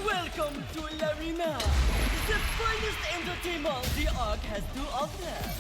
Welcome to L'arena, the finest entertainment the Ark has to offer.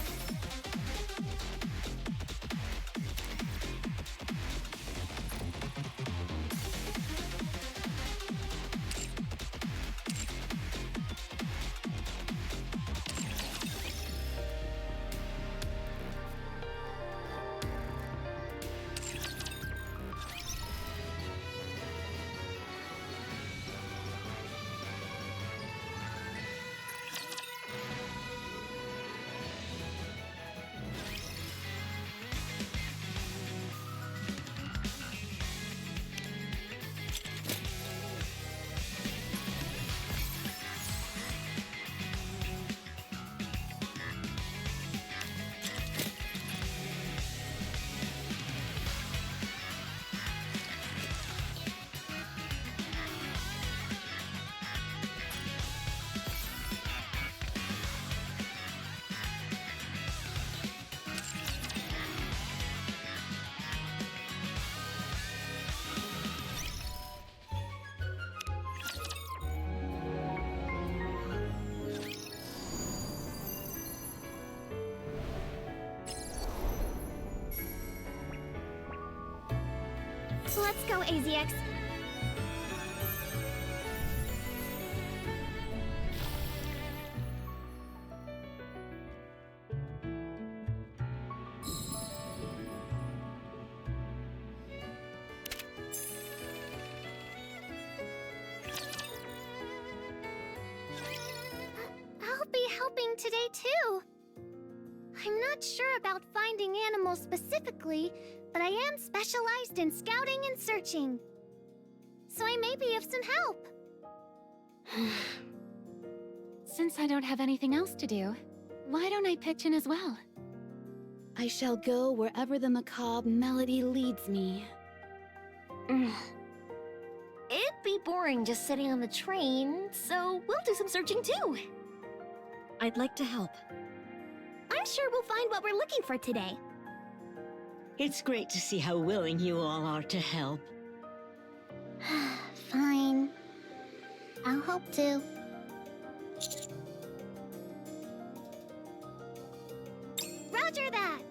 Let's go, AZX. I'll be helping today too. I'm not sure about finding animals specifically, but I am specialized in scouting and searching. So I may be of some help. Since I don't have anything else to do, why don't I pitch in as well? I shall go wherever the macabre melody leads me. It'd be boring just sitting on the train, so we'll do some searching too. I'd like to help. I'm sure we'll find what we're looking for today. It's great to see how willing you all are to help. Fine. I'll help too. Roger that!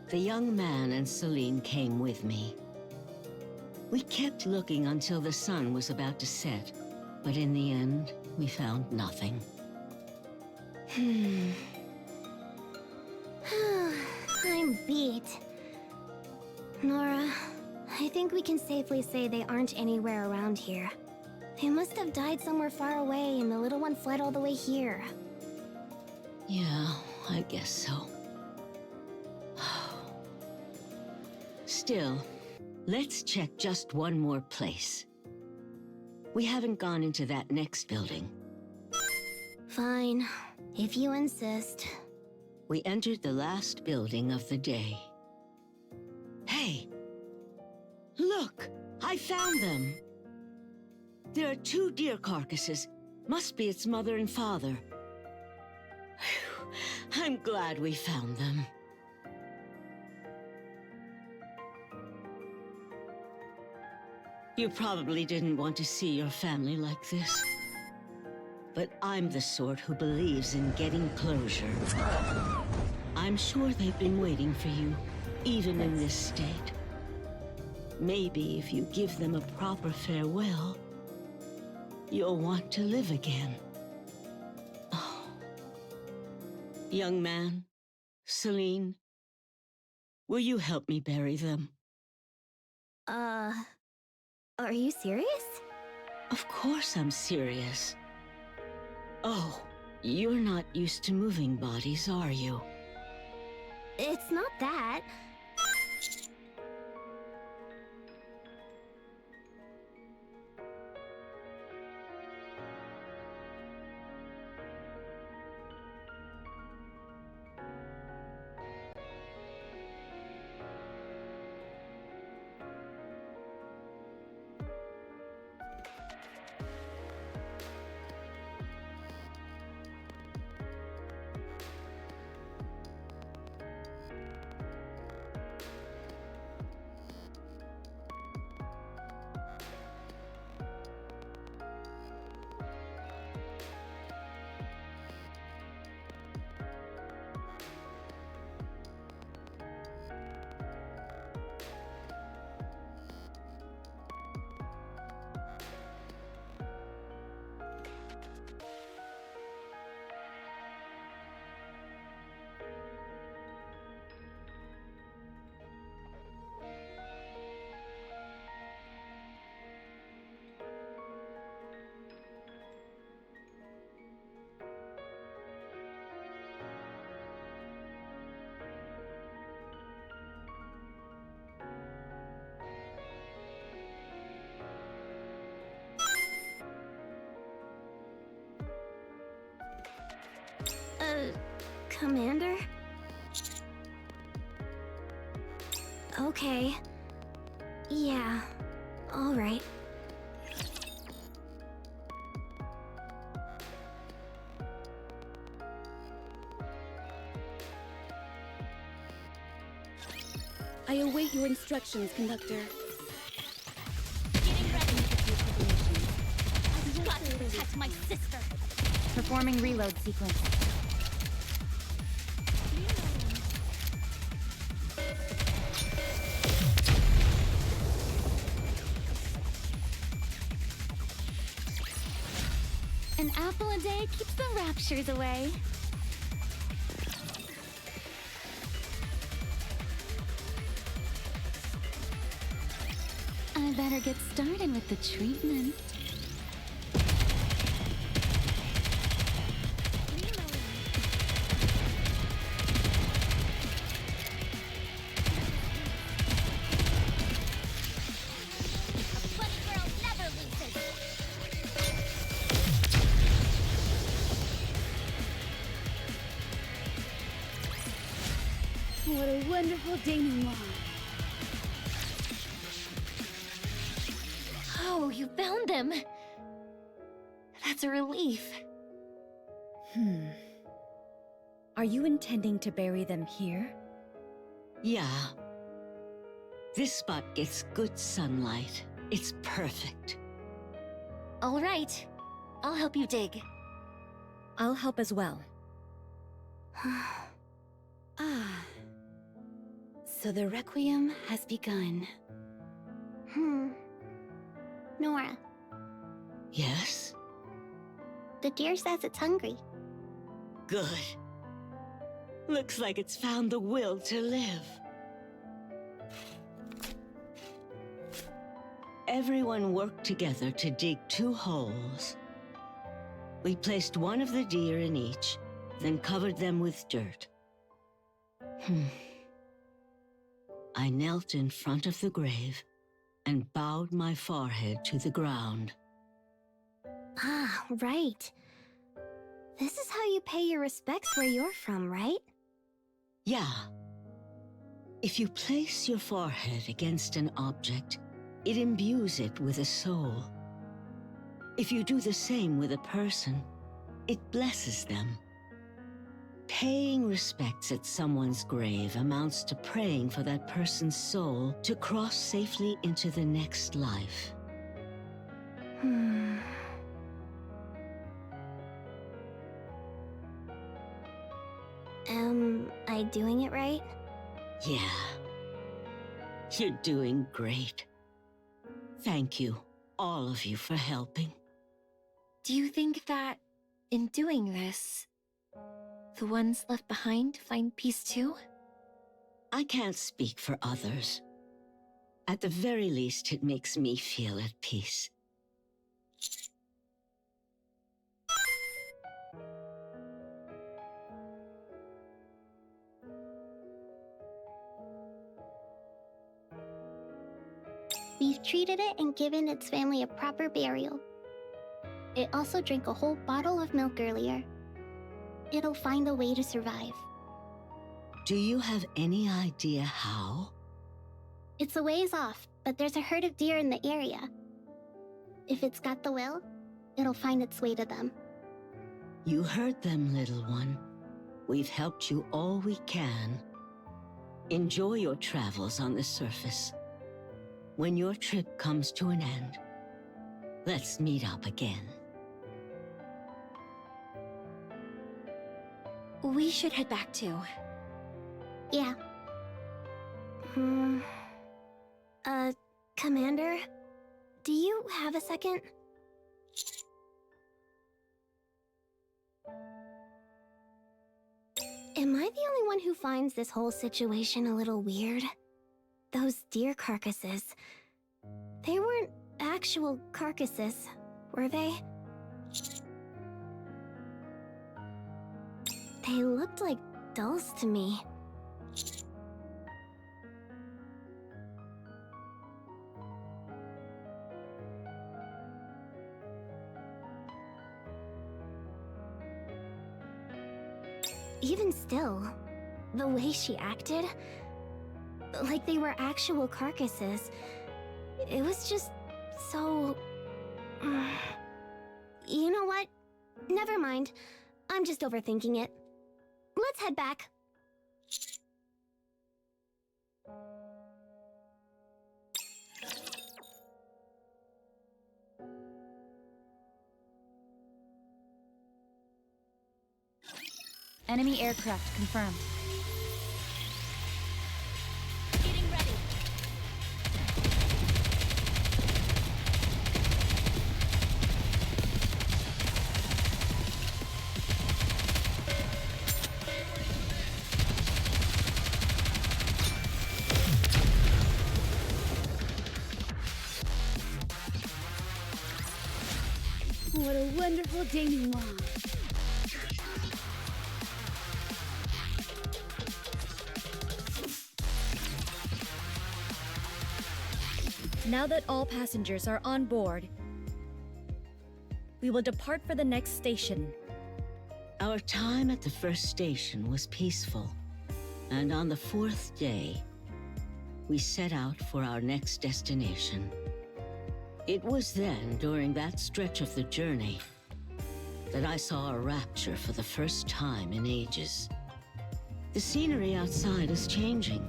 The young man and Celine came with me. We kept looking until the sun was about to set, but in the end, we found nothing. I'm beat. Nora, I think we can safely say they aren't anywhere around here. They must have died somewhere far away and the little one fled all the way here. Yeah, I guess so. Still, let's check just one more place. We haven't gone into that next building. Fine, if you insist. We entered the last building of the day. Hey! Look! I found them! There are 2 deer carcasses. Must be its mother and father. Whew. I'm glad we found them. You probably didn't want to see your family like this. But I'm the sort who believes in getting closure. I'm sure they've been waiting for you, even in this state. Maybe if you give them a proper farewell, you'll want to live again. Oh. Young man, Celine, will you help me bury them? Are you serious? Of course I'm serious. Oh, you're not used to moving bodies, are you? It's not that. Commander? Okay. Yeah, alright. I await your instructions, Conductor. Getting ready. I've got to protect my sister. Performing reload sequence. An apple a day keeps the raptures away. I better get started with the treatment. A funny girl never loses. What a wonderful denouement. Oh, you found them. That's a relief. Are you intending to bury them here? Yeah. This spot gets good sunlight. It's perfect. All right. I'll help you dig. I'll help as well. So the Requiem has begun. Nora, Yes? the deer says it's hungry. Good. Looks like it's found the will to live. Everyone worked together to dig 2 holes. We placed one of the deer in each, then covered them with dirt. I knelt in front of the grave and bowed my forehead to the ground. Ah, right. This is how you pay your respects where you're from, right? Yeah. If you place your forehead against an object, it imbues it with a soul. If you do the same with a person, it blesses them. Paying respects at someone's grave amounts to praying for that person's soul to cross safely into the next life. Am I doing it right? Yeah. You're doing great. Thank you, all of you, for helping. Do you think that, in doing this, the ones left behind find peace too? I can't speak for others. At the very least, it makes me feel at peace. We've treated it and given its family a proper burial. It also drank a whole bottle of milk earlier. It'll find a way to survive. Do you have any idea how? It's a ways off, but there's a herd of deer in the area. If it's got the will, it'll find its way to them. You heard them, little one. We've helped you all we can. Enjoy your travels on the surface. When your trip comes to an end, let's meet up again. We should head back too. Yeah. Commander? Do you have a second? Am I the only one who finds this whole situation a little weird? Those deer carcasses. They weren't actual carcasses, were they? They looked like dolls to me. even still, the way she acted, like they were actual carcasses, it was just so... You know what? Never mind. I'm just overthinking it. Let's head back. Enemy aircraft confirmed. Getting ready. What a wonderful denouement. Now that all passengers are on board, we will depart for the next station. Our time at the first station was peaceful, and on the fourth day, we set out for our next destination. It was then, during that stretch of the journey, that I saw a rapture for the first time in ages. The scenery outside is changing.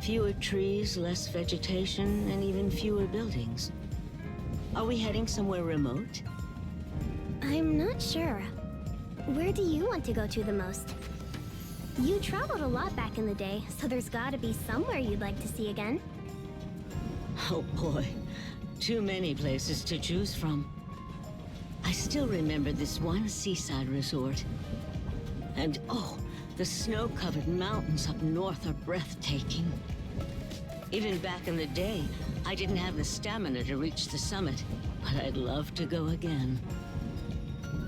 Fewer trees, less vegetation, and even fewer buildings. Are we heading somewhere remote? I'm not sure. Where do you want to go to the most? You traveled a lot back in the day, so there's gotta be somewhere you'd like to see again. Oh boy, too many places to choose from. I still remember this one seaside resort. And oh, the snow-covered mountains up north are breathtaking. Even back in the day, I didn't have the stamina to reach the summit, but I'd love to go again.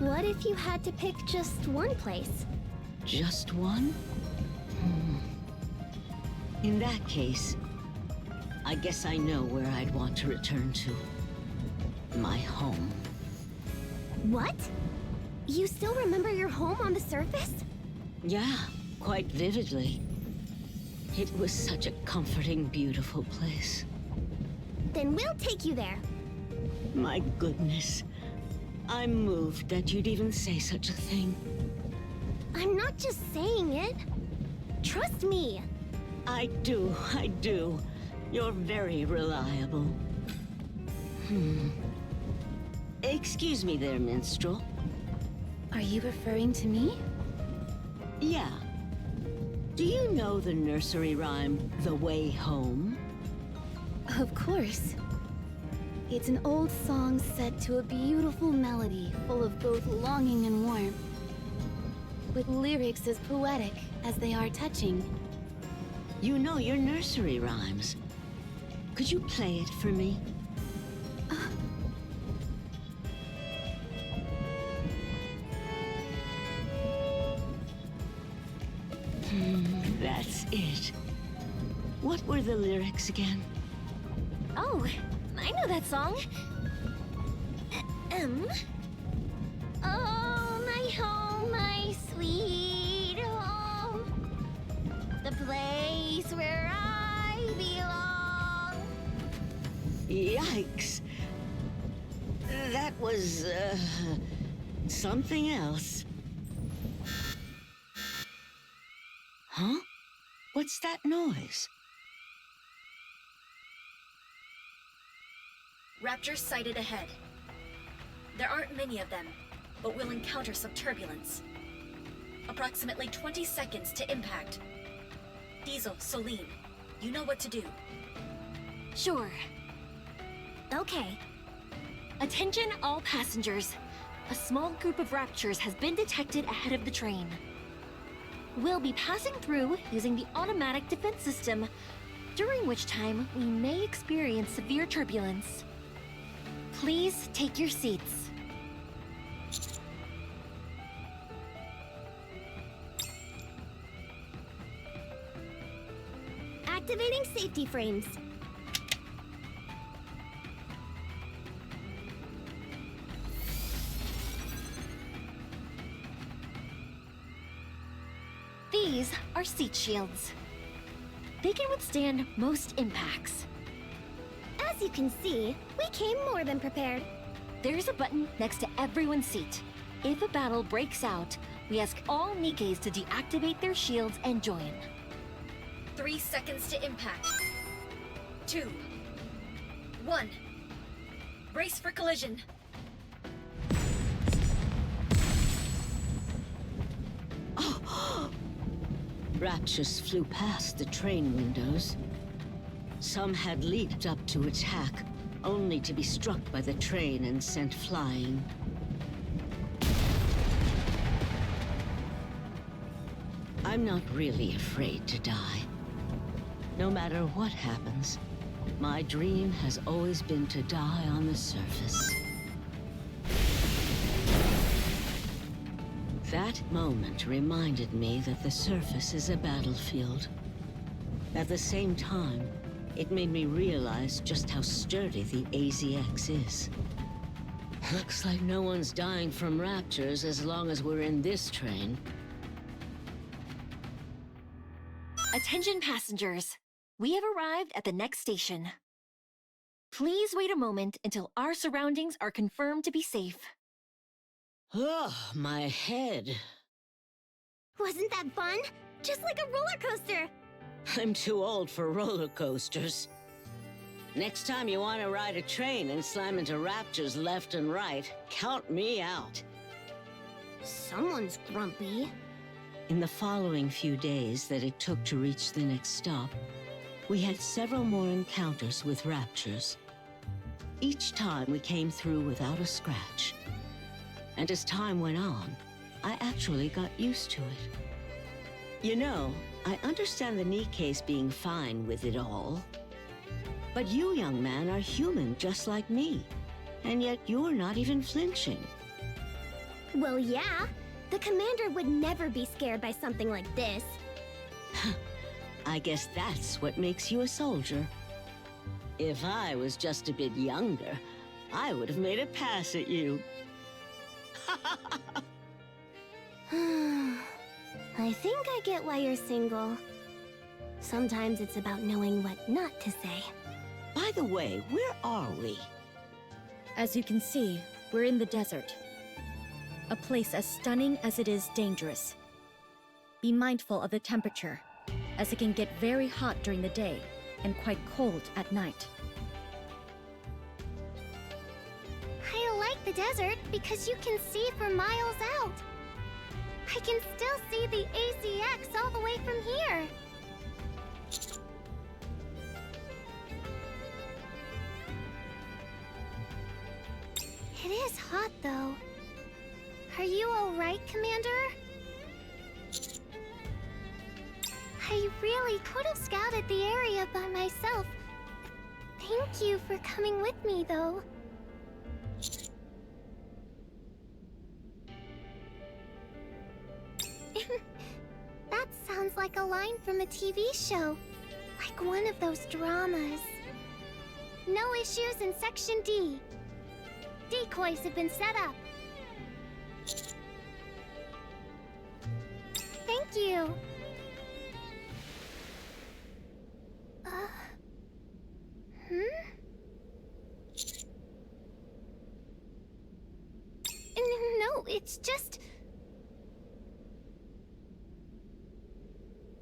What if you had to pick just one place? Just one? In that case, I guess I know where I'd want to return to. My home. What? You still remember your home on the surface? Yeah, quite vividly. It was such a comforting, beautiful place. Then we'll take you there. My goodness. I'm moved that you'd even say such a thing. I'm not just saying it. Trust me. I do. You're very reliable. Excuse me there, minstrel. Are you referring to me? Yeah. Do you know the nursery rhyme, The Way Home? Of course. It's an old song set to a beautiful melody full of both longing and warmth, with lyrics as poetic as they are touching. You know your nursery rhymes. Could you play it for me? That's it. What were the lyrics again? Oh, I know that song. Oh, my home, my sweet home. The place where I belong. Yikes. That was, something else. Huh? What's that noise? Raptors sighted ahead. There aren't many of them, but we'll encounter some turbulence. Approximately 20 seconds to impact. Diesel, Celine, you know what to do. Sure. Okay. Attention all passengers. A small group of Raptors has been detected ahead of the train. We'll be passing through using the automatic defense system, during which time we may experience severe turbulence. Please take your seats. Activating safety frames. These are seat shields. They can withstand most impacts. As you can see, we came more than prepared. There's a button next to everyone's seat. If a battle breaks out, we ask all Nikkes to deactivate their shields and join. 3 seconds to impact. 2, 1. Brace for collision. Raptures flew past the train windows. Some had leaped up to attack, only to be struck by the train and sent flying. I'm not really afraid to die. No matter what happens, my dream has always been to die on the surface. That moment reminded me that the surface is a battlefield. At the same time, it made me realize just how sturdy the AZX is. Looks like no one's dying from raptures as long as we're in this train. Attention passengers. We have arrived at the next station. Please wait a moment until our surroundings are confirmed to be safe. Oh, my head. Wasn't that fun? Just like a roller coaster. I'm too old for roller coasters. Next time you want to ride a train and slam into raptors left and right, count me out. Someone's grumpy. In the following few days that it took to reach the next stop, we had several more encounters with raptures. Each time we came through without a scratch. And as time went on, I actually got used to it. You know, I understand the Nikkes being fine with it all. But you, young man, are human just like me. And yet you're not even flinching. Well, yeah. The commander would never be scared by something like this. I guess that's what makes you a soldier. If I was just a bit younger, I would have made a pass at you. I think I get why you're single. Sometimes it's about knowing what not to say. By the way, where are we? As you can see, we're in the desert. A place as stunning as it is dangerous. Be mindful of the temperature, as it can get very hot during the day and quite cold at night. I like the desert because you can see for miles out. I can still see the AZX all the way from here. It is hot, though. Are you all right, Commander? I really could have scouted the area by myself. Thank you for coming with me, though. That sounds like a line from a TV show. Like one of those dramas. No issues in Section D. Decoys have been set up. Thank you. No, it's just...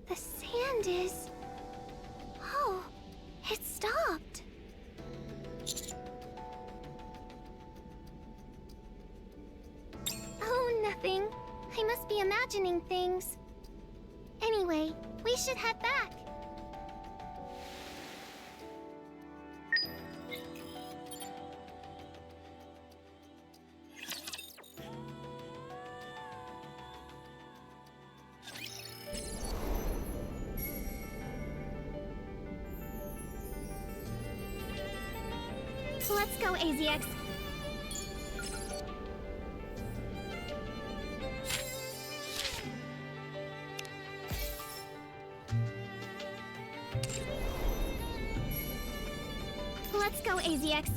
The sand is... Oh, it stopped. Oh, nothing. I must be imagining things. Anyway, we should head back. Let's go, AZX. Let's go, AZX.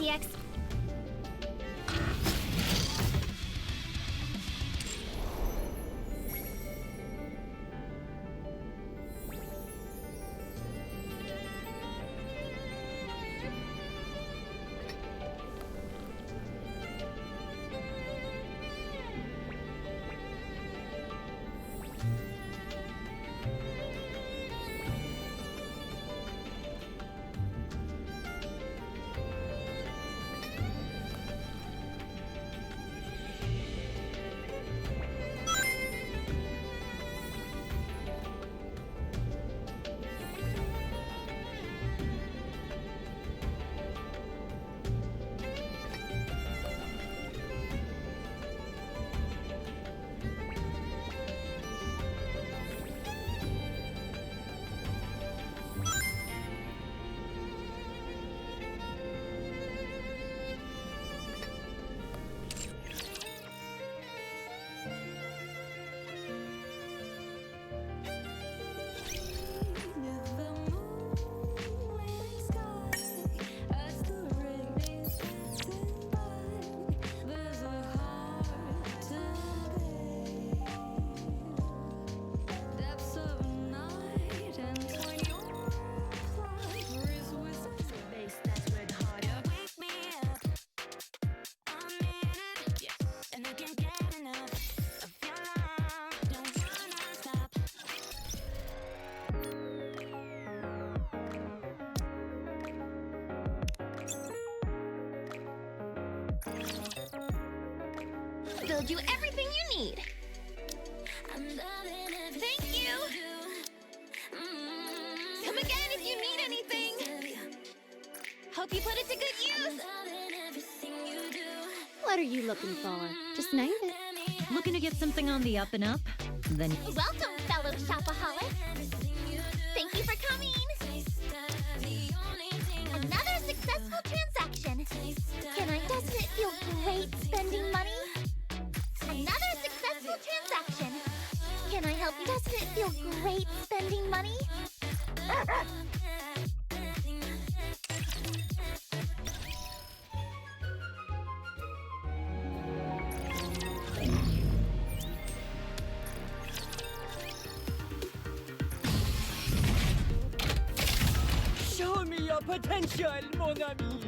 DX. Build you everything you need. Thank you. Come again if you need anything. Hope you put it to good use. What are you looking for? Just name it. Looking to get something on the up and up? Then Welcome, fellow shopaholics. Thank you for coming. Another successful transaction. Doesn't it feel great spending money? Another successful transaction. Can I help you? Doesn't it feel great spending money? Show me your potential, mon ami.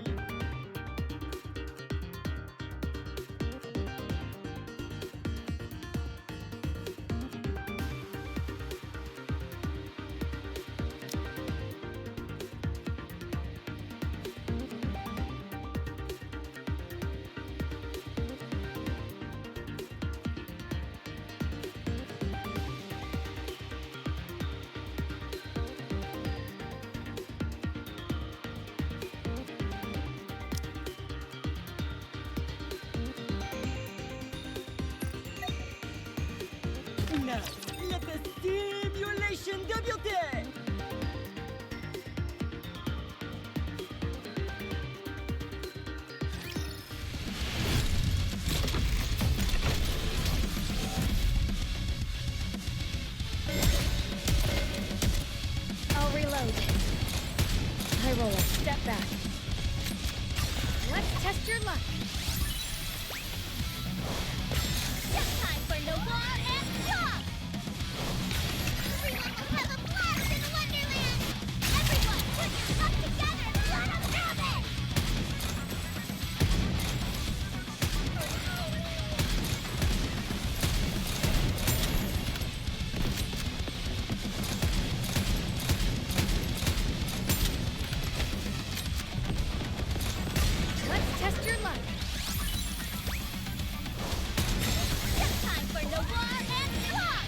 Now, let the stimulation débuter! I'll reload. High roller, step back. Let's test your luck. Just time for no more and stop! Everyone will have a blast in Wonderland! Everyone, put your stuff together and let 'em have it! Let's test your luck. Just time for no more and stop!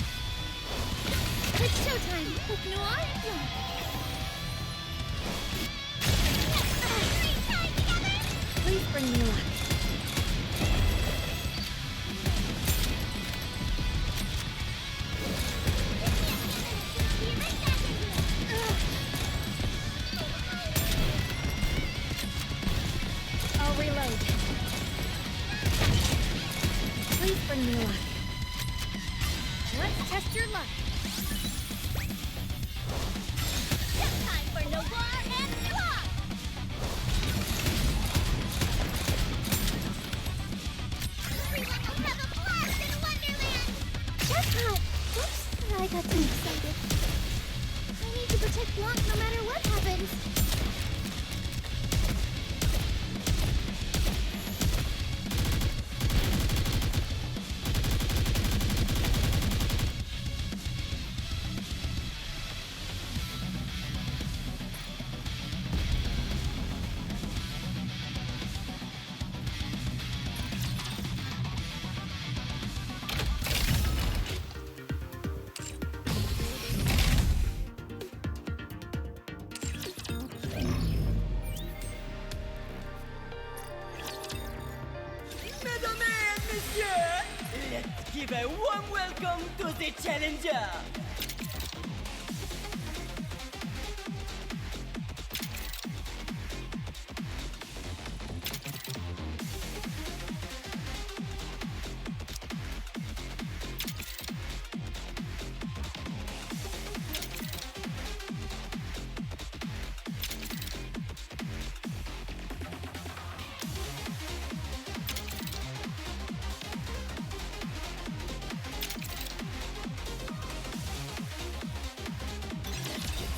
It's showtime with Noir. Three tied together! Please bring me luck. Be right back into it! I'll reload. Please bring me luck. Let's test your luck. Just time for no more and stop! I got too excited. I need to protect Blanc no matter what happens. Mesdames et messieurs, let's give a warm welcome to the challenger.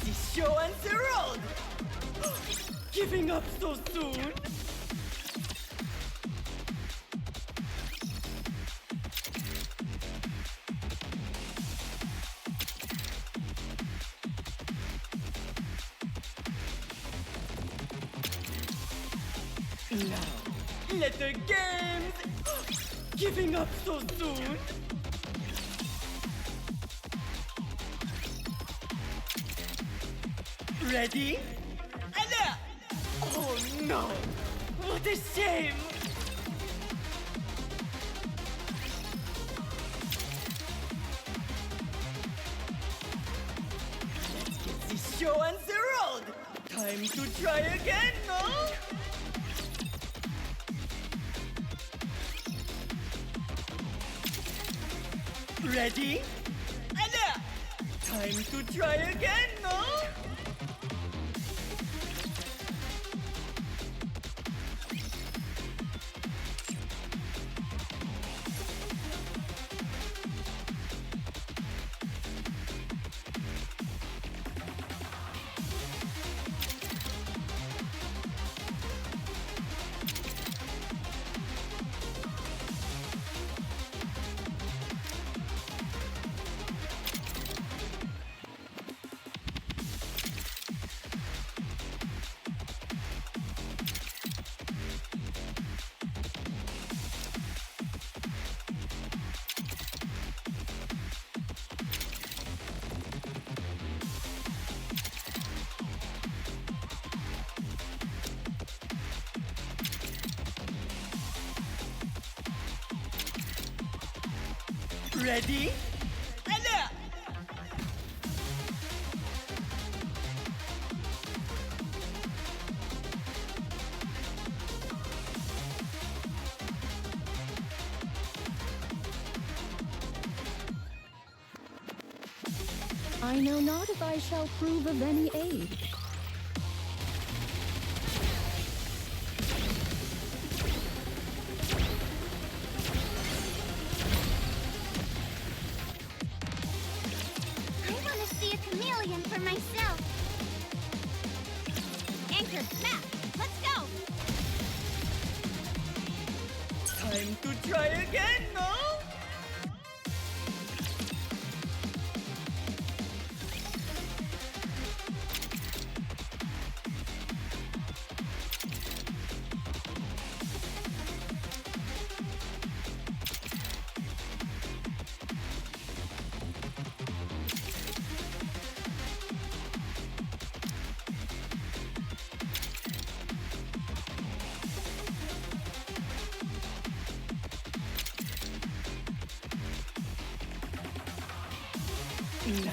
The show on the road! Giving up so soon? Now, let the games! Giving up so soon? Ready? And oh no! What a shame! Let's get this show on the road! Time to try again, no? Ready? And time to try again, no? Ready? And I know not if I shall prove of any aid. I want to see a chameleon for myself. Anchor, snap! Let's go! time to try again, no? Now,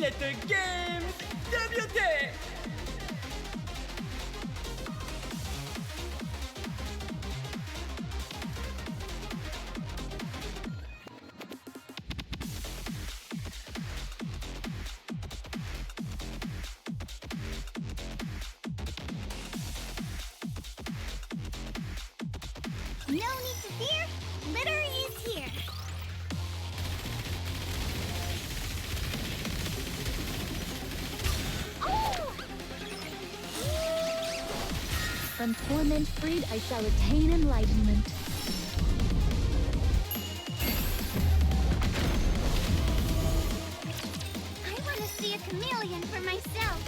let the games débute! No need to fear, litter is here. From torment freed, I shall attain enlightenment. I want to see a chameleon for myself.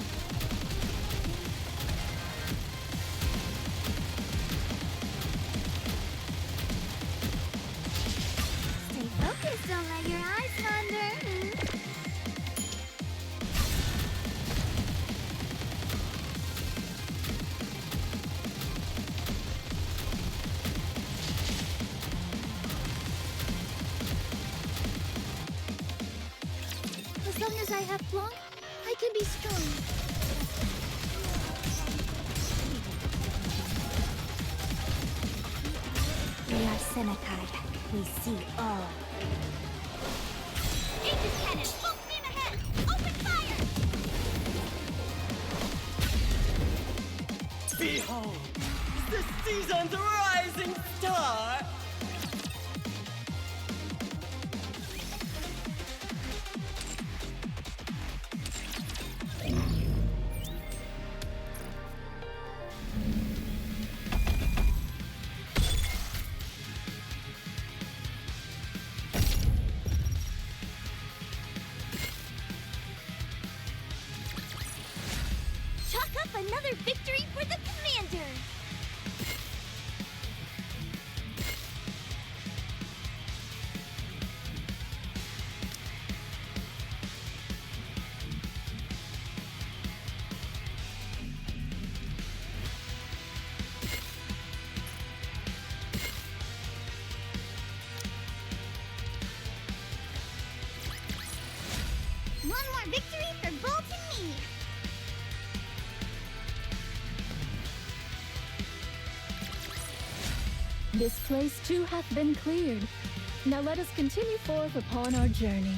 Stay focused, don't let your eyes wander. As long as I have Blanc, I can be strong. We are Senekai. We see all. Aegis cannon, full steam ahead! Open fire! Behold, the season's rising star! Chalk up another victory for the commander! One more victory for Bolt and me! This place too hath been cleared. Now let us continue forth upon our journey.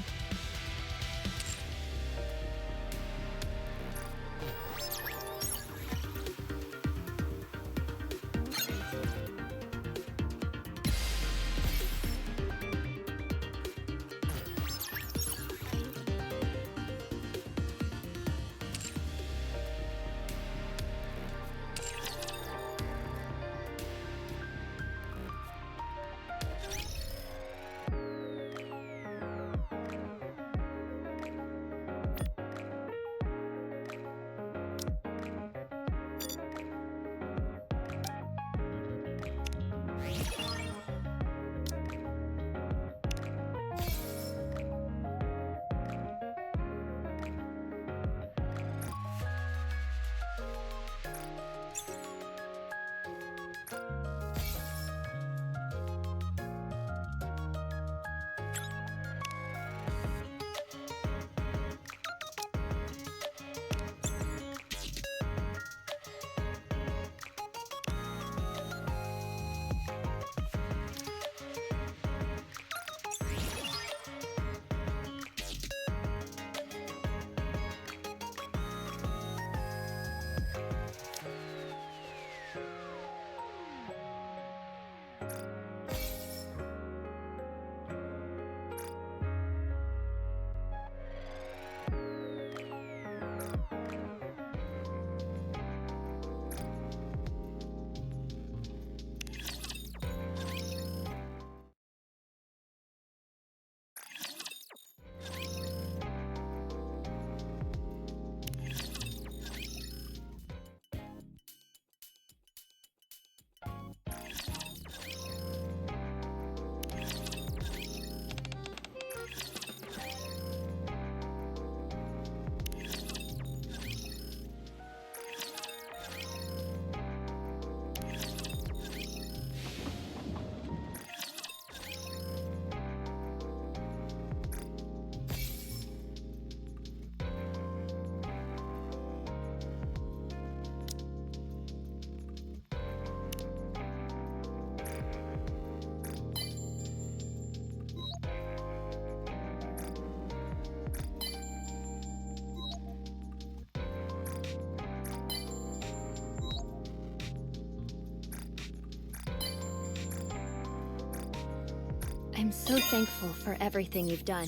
I'm so thankful for everything you've done.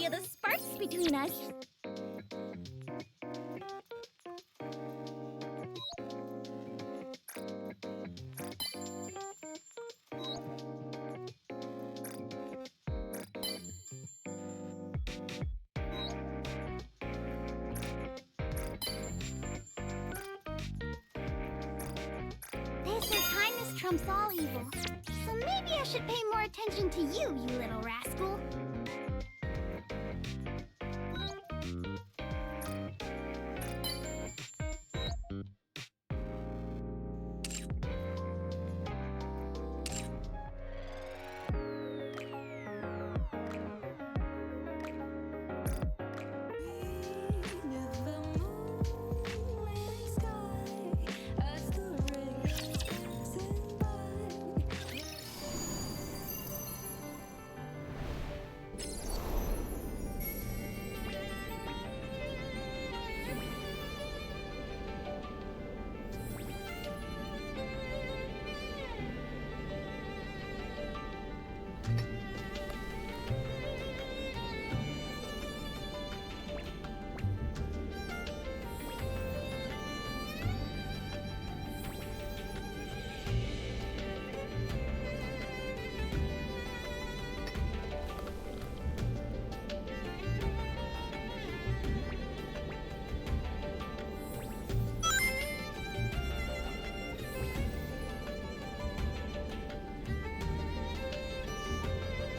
feel the sparks between us. They say kindness trumps all evil. So maybe I should pay more attention to you, you little rascal.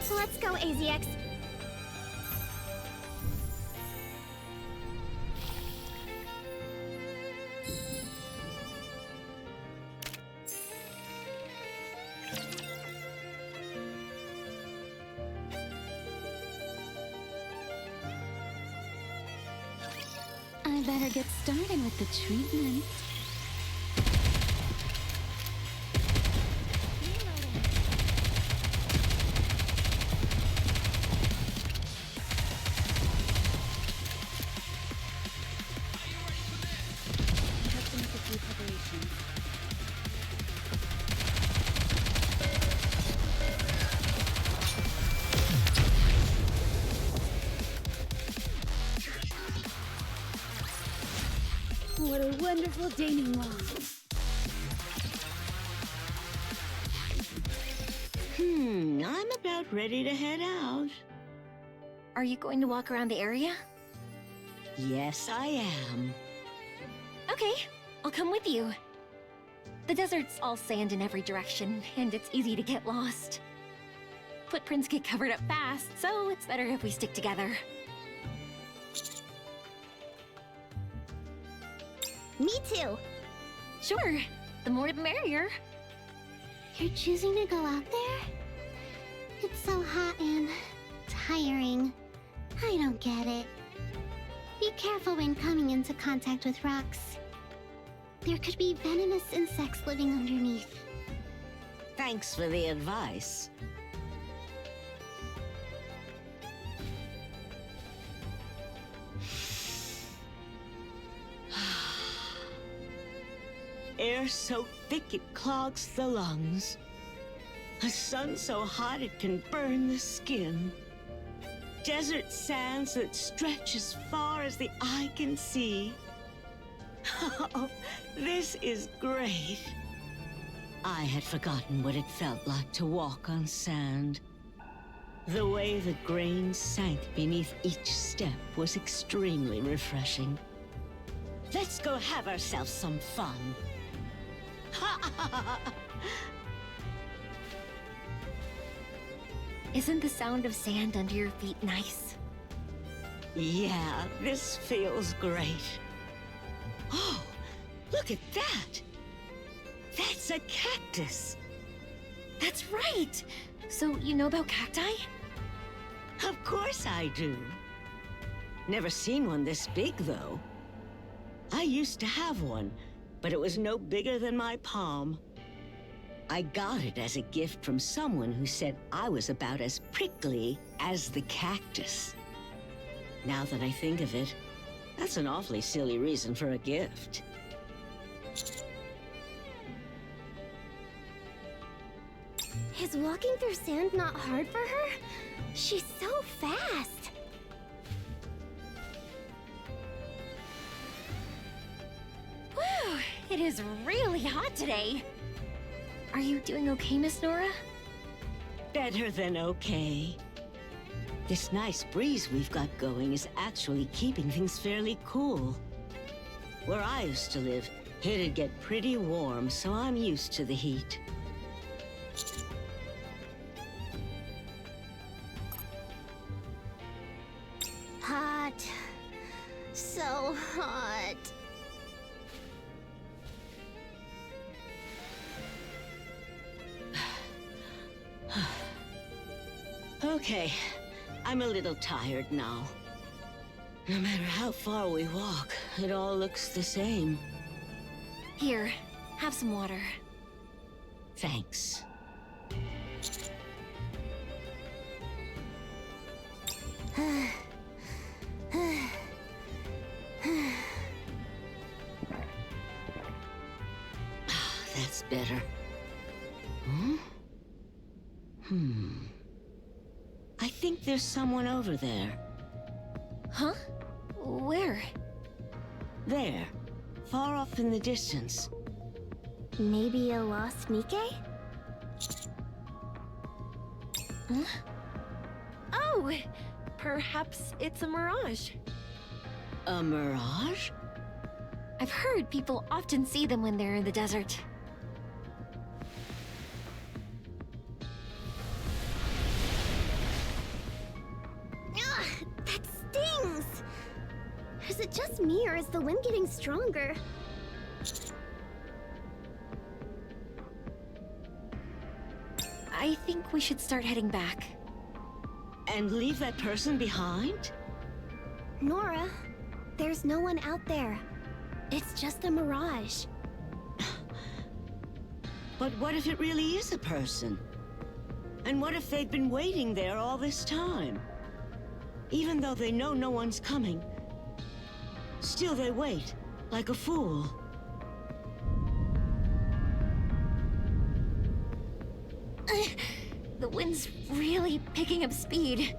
Let's go, AZX. I better get started with the treatment. What a wonderful denouement. I'm about ready to head out. Are you going to walk around the area? Yes, I am. Okay, I'll come with you. The desert's all sand in every direction, and it's easy to get lost. Footprints get covered up fast, so it's better if we stick together. Me too. Sure, the more the merrier. You're choosing to go out there? It's so hot and tiring. I don't get it. Be careful when coming into contact with rocks. There could be venomous insects living underneath. Thanks for the advice. Air so thick it clogs the lungs. A sun so hot it can burn the skin. Desert sands that stretch as far as the eye can see. Oh, this is great. I had forgotten what it felt like to walk on sand. The way the grains sank beneath each step was extremely refreshing. Let's go have ourselves some fun. Isn't the sound of sand under your feet nice? Yeah, this feels great. Oh, look at that! That's a cactus! That's right! So you know about cacti? Of course I do. Never seen one this big, though. I used to have one, but it was no bigger than my palm. I got it as a gift from someone who said I was about as prickly as the cactus. Now that I think of it, that's an awfully silly reason for a gift. Is walking through sand not hard for her? She's so fast. It is really hot today. Are you doing okay, Miss Nora? Better than okay. This nice breeze we've got going is actually keeping things fairly cool. Where I used to live, it'd get pretty warm, so I'm used to the heat. Hot. So hot. Okay, I'm a little tired now. No matter how far we walk, it all looks the same. Here, have some water. Thanks. That's better. I think there's someone over there. Huh? Where? There. Far off in the distance. Maybe a lost Nikke? Huh? Oh! Perhaps it's a mirage. A mirage? I've heard people often see them when they're in the desert. That stings! Is it just me, or is the wind getting stronger? I think we should start heading back. And leave that person behind? Nora, there's no one out there. It's just a mirage. But what if it really is a person? And what if they've been waiting there all this time? Even though they know no one's coming, still they wait, like a fool. The wind's really picking up speed.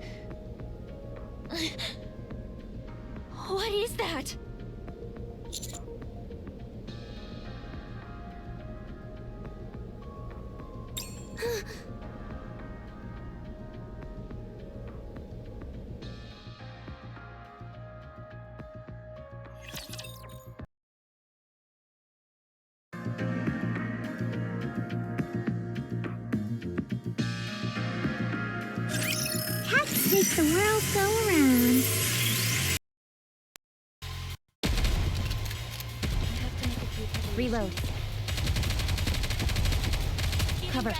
What is that? Cats make the world go around. Reload. Cover.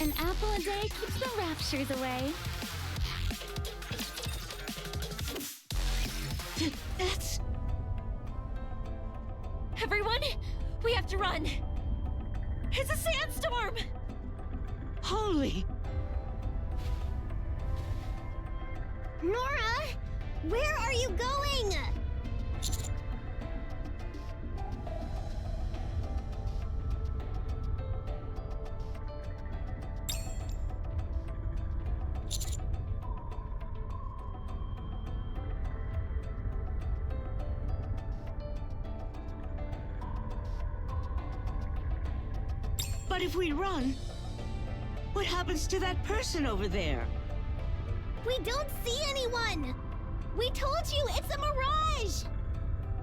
An apple a day keeps the raptures away. That's... Everyone, we have to run. It's a sandstorm. Holy... Nora, where are you going? But if we run, what happens to that person over there? We don't see anyone! We told you, it's a mirage!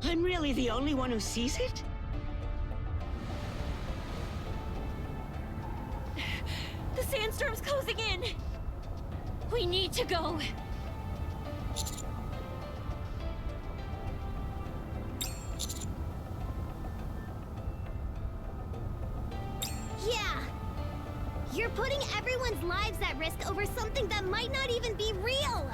I'm really the only one who sees it? The sandstorm's closing in. We need to go. Yeah. You're putting everyone's lives at risk over something that might not even be real!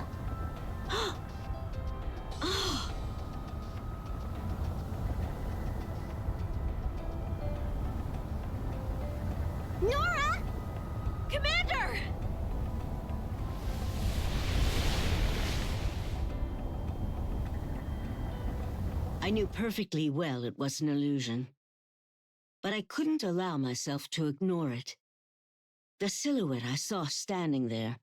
Nora! Commander! I knew perfectly well it was an illusion. But I couldn't allow myself to ignore it. The silhouette I saw standing there,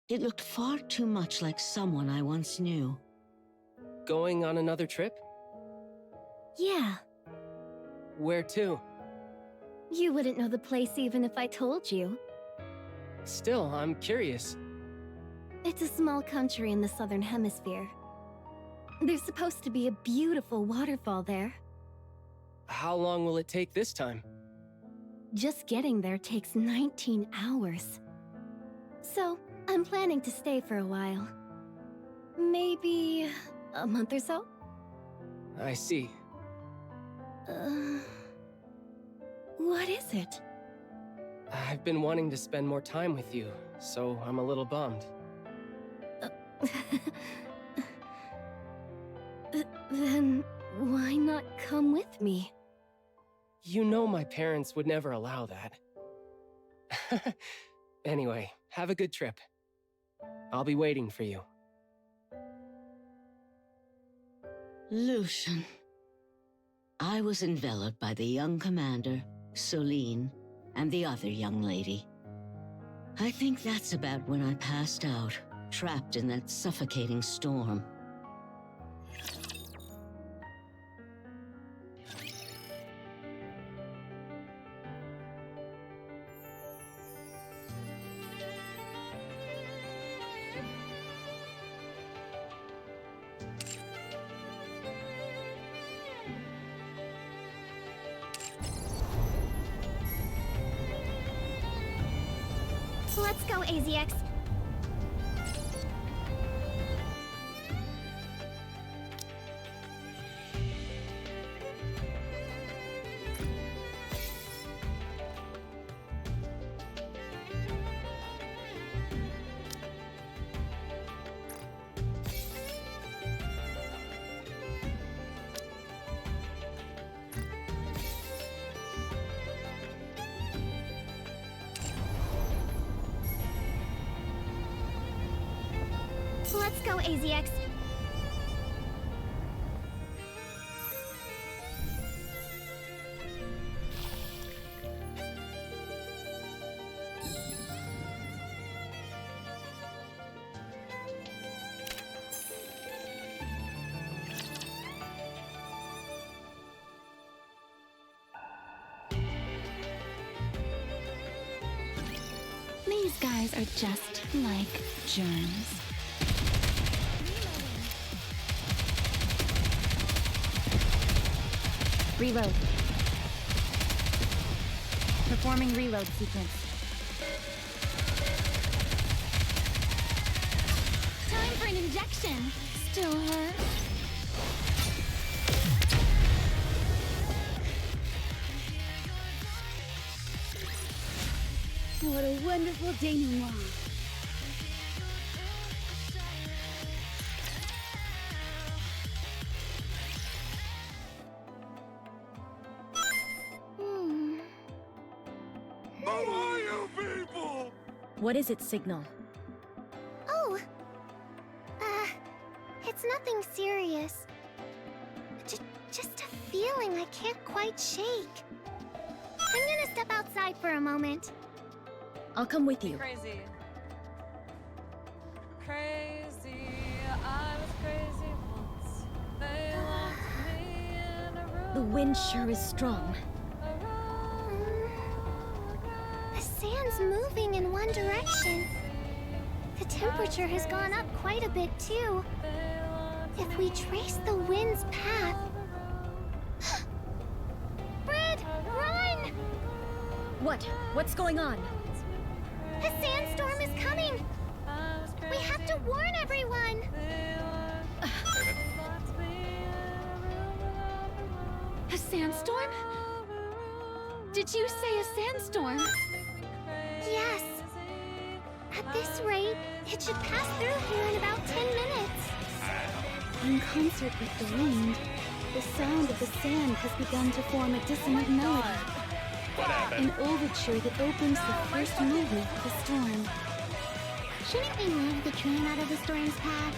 it looked far too much like someone I once knew. Going on another trip? Yeah, Where to? you wouldn't know the place even if I told you. Still, I'm curious. It's a small country in the southern hemisphere. There's supposed to be a beautiful waterfall there. How long will it take this time? Just getting there takes 19 hours. So, I'm planning to stay for a while. Maybe a month or so? I see. What is it? I've been wanting to spend more time with you, so I'm a little bummed. Then why not come with me? You know my parents would never allow that. Anyway, have a good trip. I'll be waiting for you. Lucian. I was enveloped by the young commander, Soline, and the other young lady. I think that's about when I passed out, trapped in that suffocating storm. Let's go, AZX. Let's go, AZX. These guys are just like germs. Reload. Performing reload sequence. Time for an injection. Still hurt? What a wonderful denouement. What is its signal? Oh. It's nothing serious. Just a feeling I can't quite shake. I'm gonna step outside for a moment. I'll come with you. Crazy. Crazy. I was crazy once. They locked me in a room. The wind sure is strong. The sand's moving in one direction. The temperature has gone up quite a bit too. If we trace the wind's path... Fred, run! What? What's going on? A sandstorm is coming! We have to warn everyone! A sandstorm? Did you say a sandstorm? Yes. At this rate, it should pass through here in about 10 minutes. In concert with the wind, the sound of the sand has begun to form a dissonant melody. An overture that opens the first movement of the storm. Shouldn't we move the train out of the storm's path?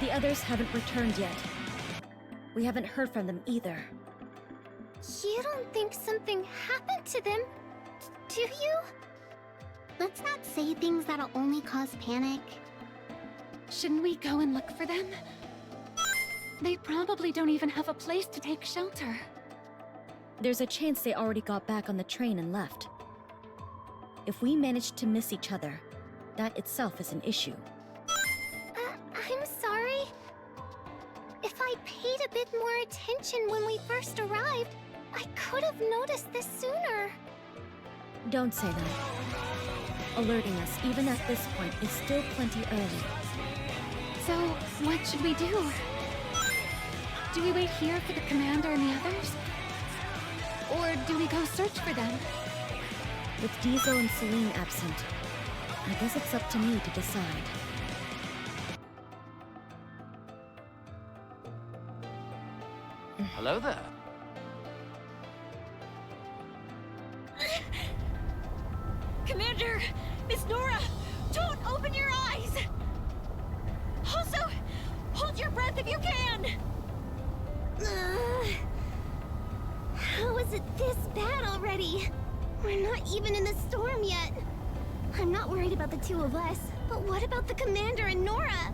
The others haven't returned yet. We haven't heard from them either. You don't think something happened to them, do you? Let's not say things that'll only cause panic. Shouldn't we go and look for them? They probably don't even have a place to take shelter. There's a chance they already got back on the train and left. If we manage to miss each other, that itself is an issue. I'm sorry. If I'd paid a bit more attention when we first arrived, I could have noticed this sooner. Don't say that. Alerting us, even at this point, is still plenty early. So, what should we do? Do we wait here for the commander and the others? Or do we go search for them? With Diesel and Celine absent, I guess it's up to me to decide. Hello there. Commander! Miss Nora! Don't open your eyes! Also, hold your breath if you can! How is it this bad already? We're not even in the storm yet. I'm not worried about the two of us, but what about the commander and Nora?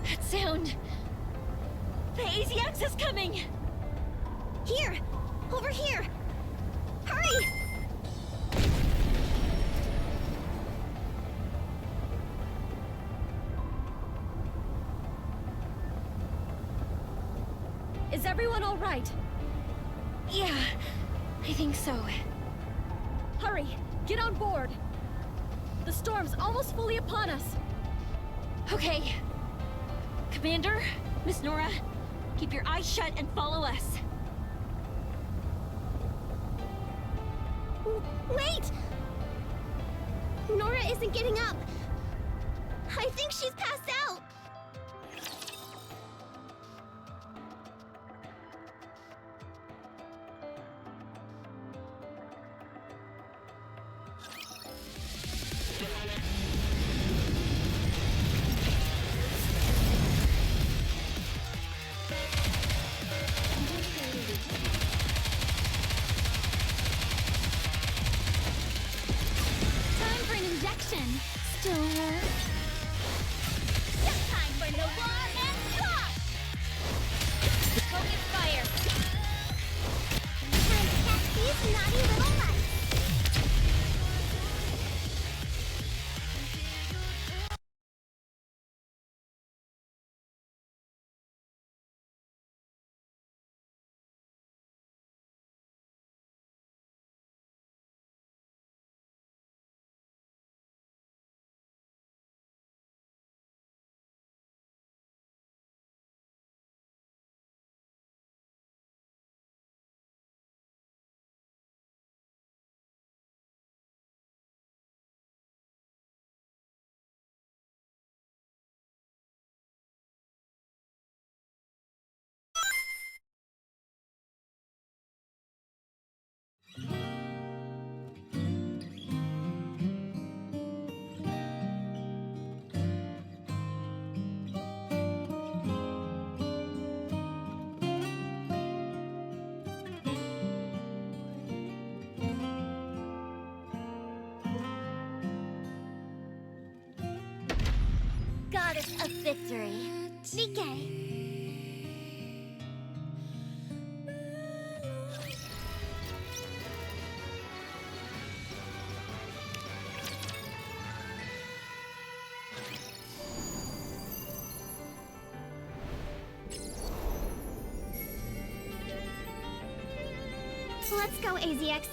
That sound! The AZX is coming! Here! Over here! Hurry! Is everyone all right? Yeah, I think so. Hurry! Get on board! The storm's almost fully upon us! Okay. Commander, Miss Nora, keep your eyes shut and follow us. Wait! Nora isn't getting up. I think she's passed out. Time for an injection. Still hurt? Time for the war and talk! Focus fire! Time to catch these naughty little mice! kiss of victory. Nikke. Let's go, AZX.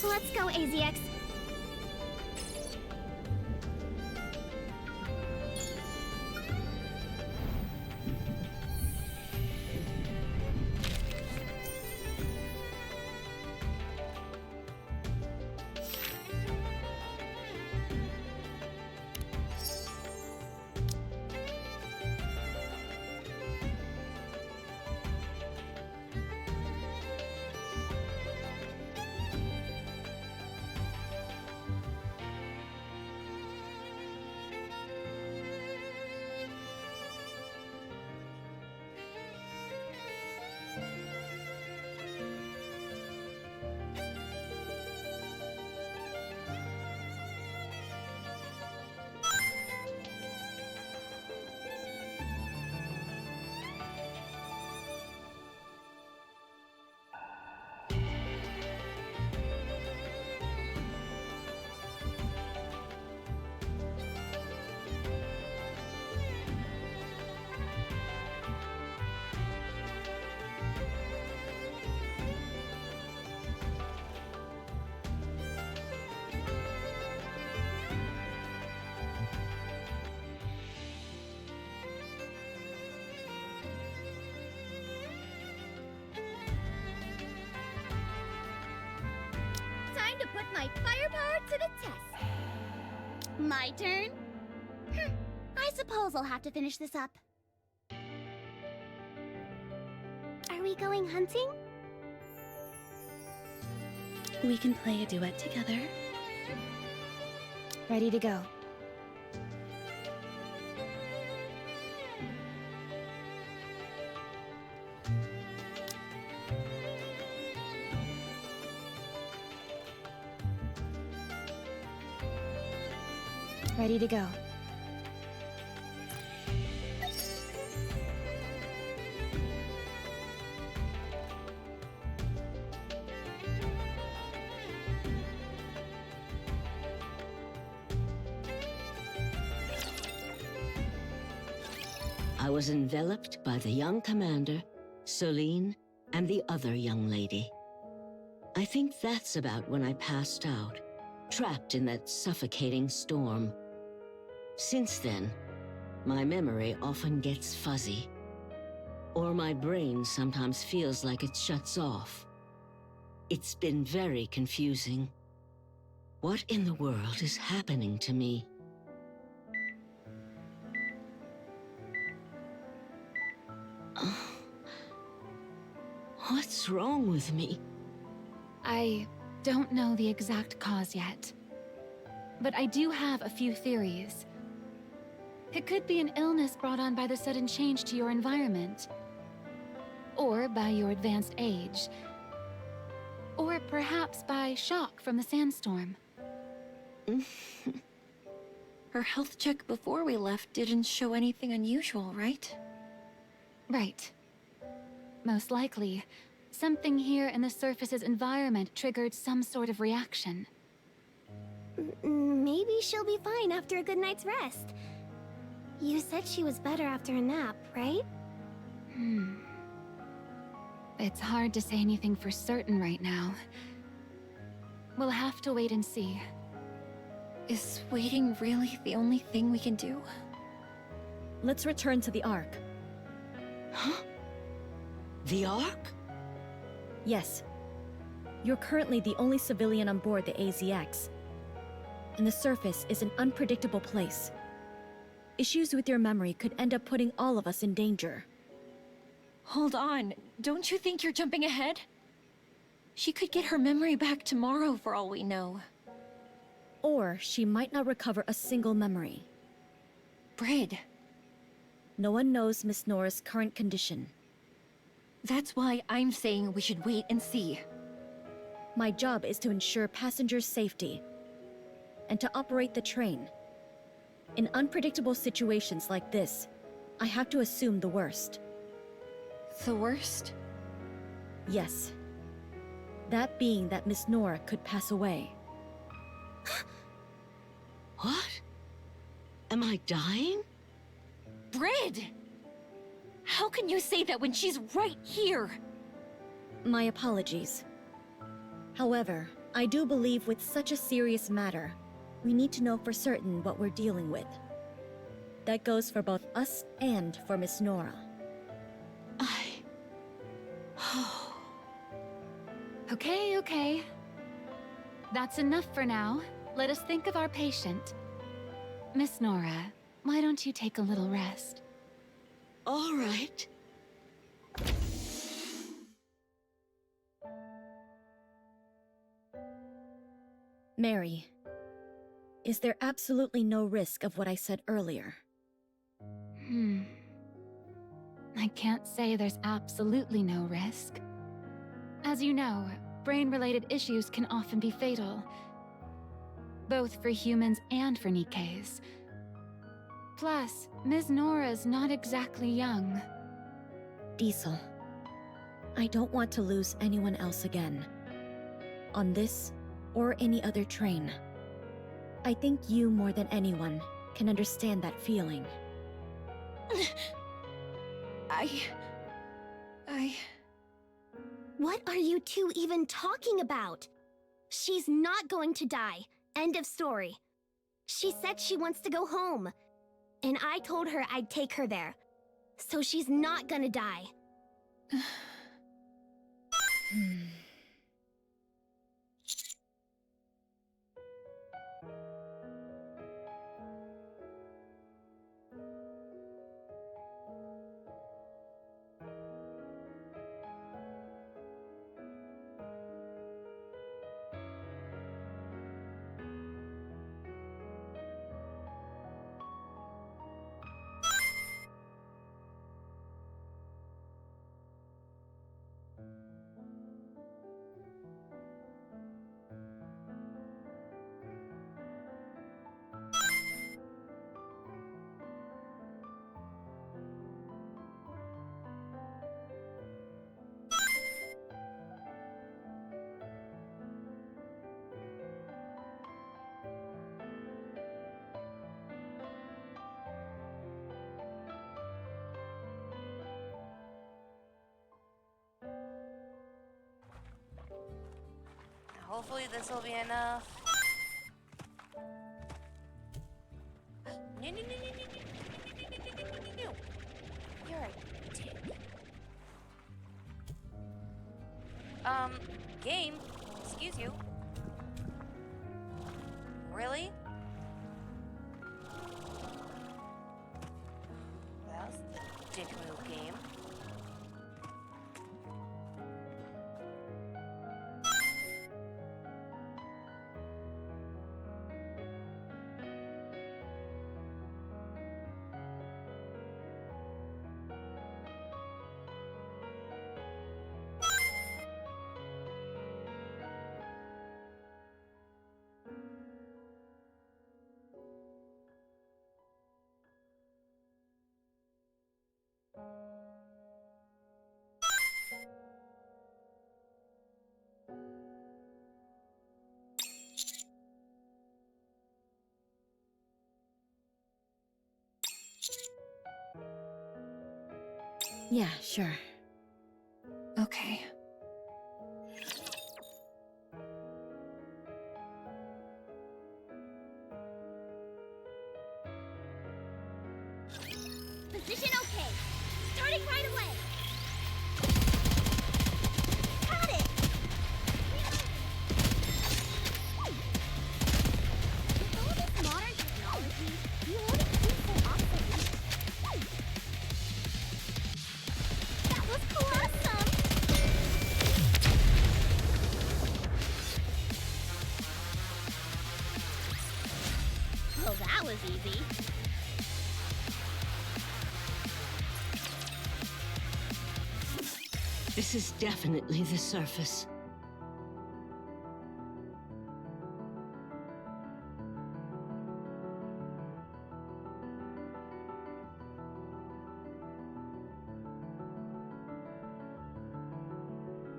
Let's go, AZX. Time to put my firepower to the test. My turn? I suppose I'll have to finish this up. Are we going hunting? We can play a duet together. Ready to go. Ready to go. I was enveloped by the young commander, Celine, and the other young lady. I think that's about when I passed out, trapped in that suffocating storm. Since then, my memory often gets fuzzy, or my brain sometimes feels like it shuts off. It's been very confusing. What in the world is happening to me? What's wrong with me? I don't know the exact cause yet, but I do have a few theories. It could be an illness brought on by the sudden change to your environment, or by your advanced age, or perhaps by shock from the sandstorm. Her health check before we left didn't show anything unusual, right? Right. Most likely, something here in the surface's environment triggered some sort of reaction. Maybe she'll be fine after a good night's rest. You said she was better after a nap, right? It's hard to say anything for certain right now. We'll have to wait and see. Is waiting really the only thing we can do? Let's return to the Ark. Huh? The Ark? Yes. You're currently the only civilian on board the AZX. And the surface is an unpredictable place. Issues with your memory could end up putting all of us in danger. Hold on, don't you think you're jumping ahead? She could get her memory back tomorrow for all we know. Or she might not recover a single memory. Brid. No one knows Miss Nora's current condition. That's why I'm saying we should wait and see. My job is to ensure passengers' safety and to operate the train. In unpredictable situations like this, I have to assume the worst. The worst? Yes. That being that Miss Nora could pass away. What? Am I dying? Brid! How can you say that when she's right here? My apologies. However, I do believe with such a serious matter, we need to know for certain what we're dealing with. That goes for both us and for Miss Nora. Okay. That's enough for now. Let us think of our patient. Miss Nora, why don't you take a little rest? All right. Mary, is there absolutely no risk of what I said earlier? I can't say there's absolutely no risk. As you know, brain-related issues can often be fatal, both for humans and for Nikkes. Plus, Ms. Nora's not exactly young. Diesel, I don't want to lose anyone else again. On this, or any other train. I think you, more than anyone, can understand that feeling. What are you two even talking about? She's not going to die. End of story. She said she wants to go home. And I told her I'd take her there. So she's not gonna die. Hopefully this will be enough. No. You're a dick. Game? Excuse you. Really? That was the dick move, game. Yeah, sure. Okay. Position okay. Starting right away. Got it! With all this modern technology, you wouldn't feel so obsolete. That was awesome! Well, that was easy. This is definitely the surface.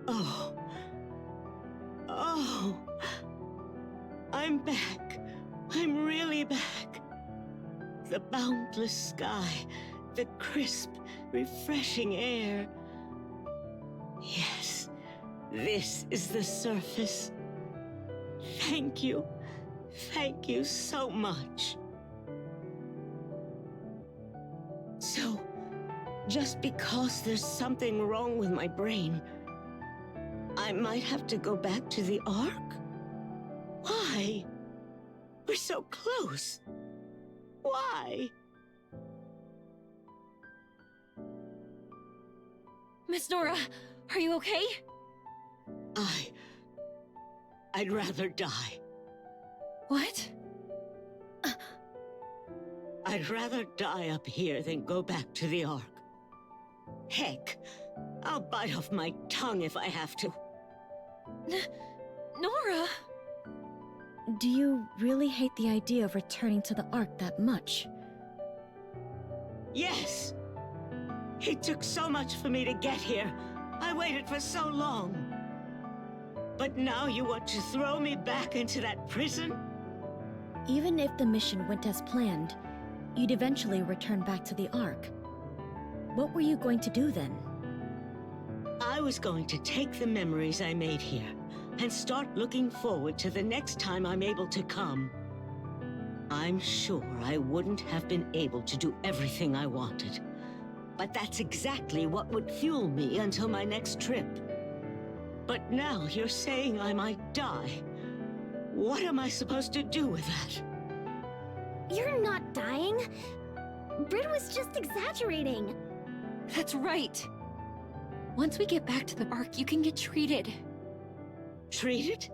Oh. Oh. I'm back. I'm really back. The boundless sky, the crisp, refreshing air. Yes, this is the surface. Thank you. Thank you so much. So, just because there's something wrong with my brain, I might have to go back to the Ark? Why? We're so close. Why? Miss Nora, are you okay? I'd rather die. What? I'd rather die up here than go back to the Ark. Heck, I'll bite off my tongue if I have to. Nora! Do you really hate the idea of returning to the Ark that much? Yes! It took so much for me to get here. I waited for so long. But now you want to throw me back into that prison? Even if the mission went as planned, you'd eventually return back to the Ark. What were you going to do then? I was going to take the memories I made here and start looking forward to the next time I'm able to come. I'm sure I wouldn't have been able to do everything I wanted. But that's exactly what would fuel me until my next trip. But now you're saying I might die. What am I supposed to do with that? You're not dying. Brit was just exaggerating. That's right. Once we get back to the Ark, you can get treated. Treated?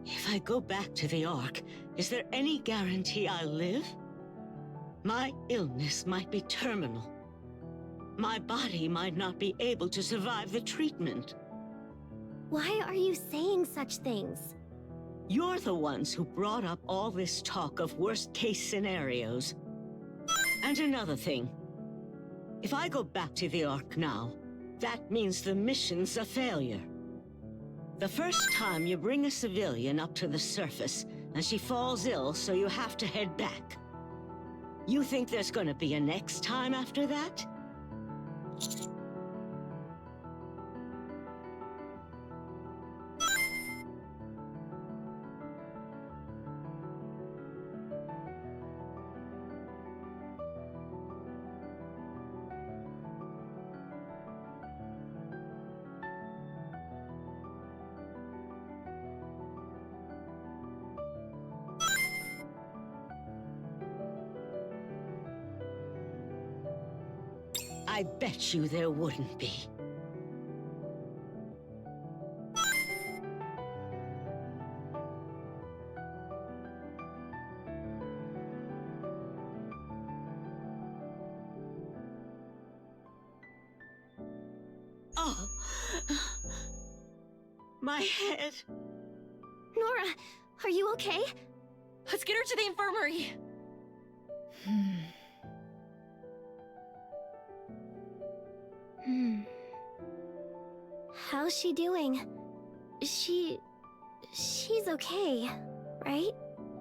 If I go back to the Ark, is there any guarantee I'll live? My illness might be terminal. My body might not be able to survive the treatment. Why are you saying such things? You're the ones who brought up all this talk of worst-case scenarios. And another thing. If I go back to the Ark now, that means the mission's a failure. The first time you bring a civilian up to the surface, and she falls ill, so you have to head back. You think there's gonna be a next time after that? I bet you there wouldn't be. Oh, my head. Nora, are you okay? Let's get her to the infirmary. How's she doing? She's okay, right?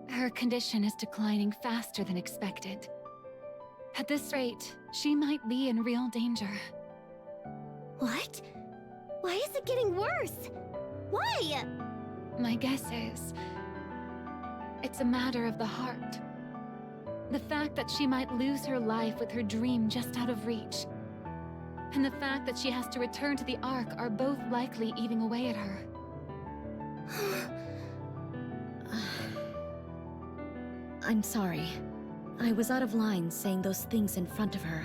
Her condition is declining faster than expected. At this rate, she might be in real danger. What? Why is it getting worse? Why? My guess is... it's a matter of the heart. The fact that she might lose her life with her dream just out of reach, and the fact that she has to return to the Ark are both likely eating away at her. I'm sorry. I was out of line saying those things in front of her.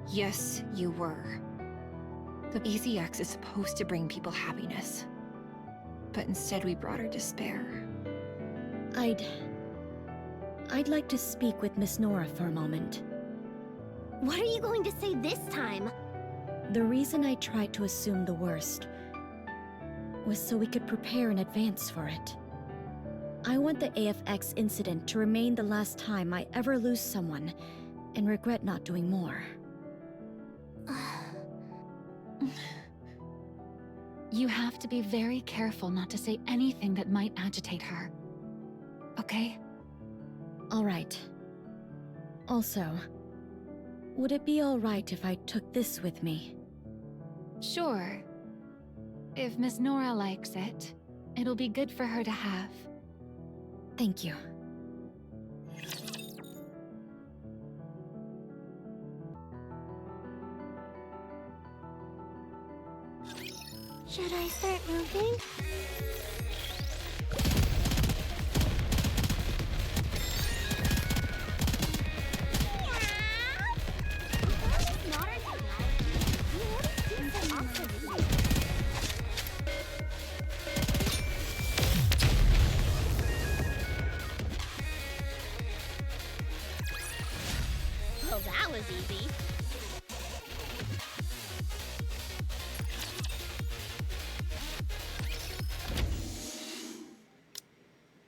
Yes, you were. The EZX is supposed to bring people happiness. But instead we brought her despair. I'd like to speak with Miss Nora for a moment. What are you going to say this time? The reason I tried to assume the worst was so we could prepare in advance for it. I want the AFX incident to remain the last time I ever lose someone and regret not doing more. You have to be very careful not to say anything that might agitate her. Okay? All right. Also, would it be all right if I took this with me? Sure. If Miss Nora likes it, it'll be good for her to have. Thank you. Should I start moving? Well, that was easy.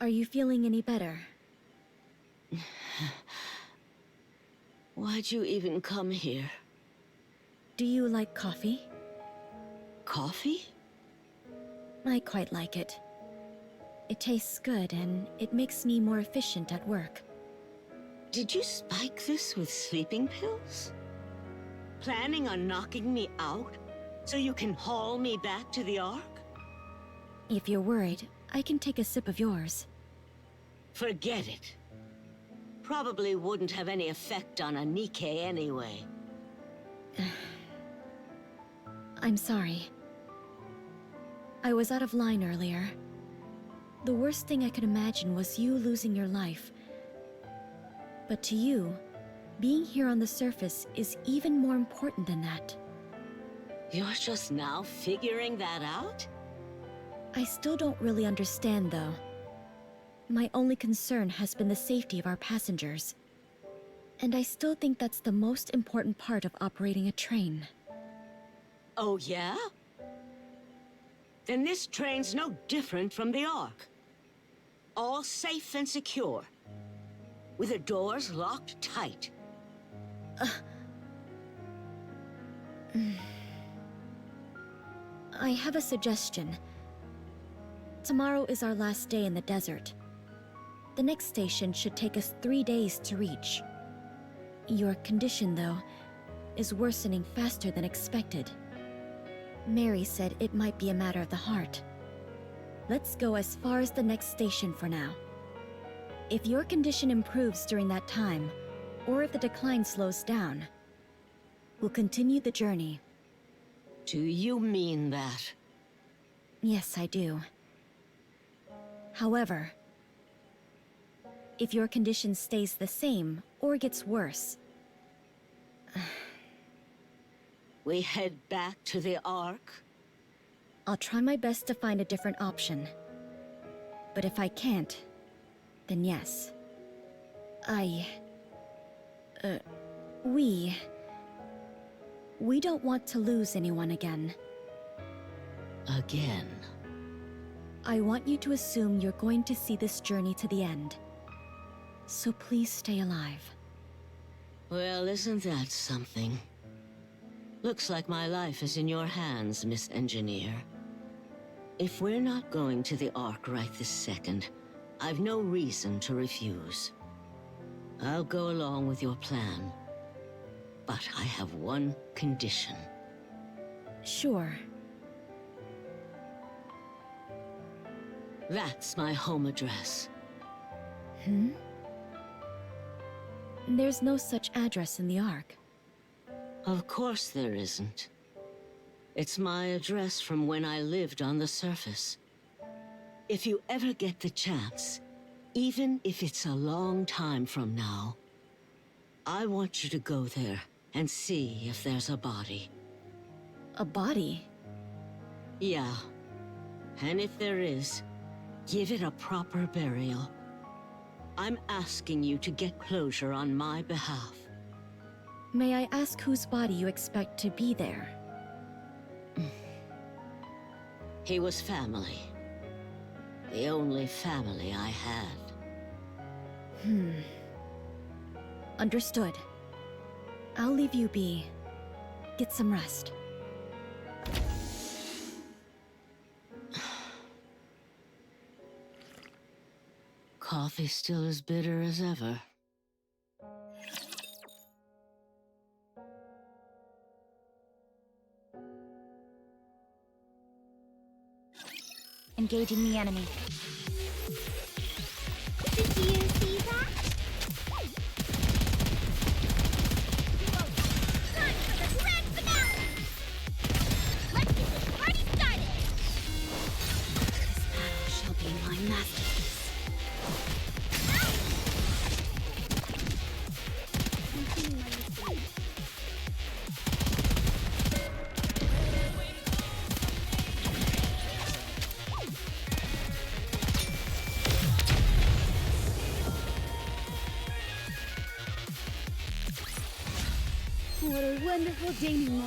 Are you feeling any better? Why'd you even come here? Do you like coffee? Coffee? I quite like it. It tastes good and it makes me more efficient at work. Did you spike this with sleeping pills? Planning on knocking me out so you can haul me back to the Ark? If you're worried, I can take a sip of yours. Forget it. Probably wouldn't have any effect on a Nikke anyway. I'm sorry. I was out of line earlier. The worst thing I could imagine was you losing your life. But to you, being here on the surface is even more important than that. You're just now figuring that out? I still don't really understand, though. My only concern has been the safety of our passengers. And I still think that's the most important part of operating a train. Oh, yeah? Then this train's no different from the Ark. All safe and secure. With the doors locked tight. I have a suggestion. Tomorrow is our last day in the desert. The next station should take us 3 days to reach. Your condition, though, is worsening faster than expected. Mary said it might be a matter of the heart. Let's go as far as the next station for now. If your condition improves during that time, or if the decline slows down, we'll continue the journey. Do you mean that? Yes, I do. However, if your condition stays the same or gets worse, We head back to the Ark? I'll try my best to find a different option. But if I can't, then yes. We don't want to lose anyone again. Again? I want you to assume you're going to see this journey to the end. So please stay alive. Well, isn't that something? Looks like my life is in your hands, Miss Engineer. If we're not going to the Ark right this second, I've no reason to refuse. I'll go along with your plan. But I have one condition. Sure. That's my home address. Hmm? There's no such address in the Ark. Of course there isn't. It's my address from when I lived on the surface. If you ever get the chance, even if it's a long time from now, I want you to go there and see if there's a body. A body? Yeah. And if there is, give it a proper burial. I'm asking you to get closure on my behalf. May I ask whose body you expect to be there? He was family. The only family I had. Understood. I'll leave you be. Get some rest. Coffee still as bitter as ever. Engaging the enemy. Did you see that? Time for the grand finale! Let's get this party started! This battle shall be my masterpiece. What a wonderful denouement.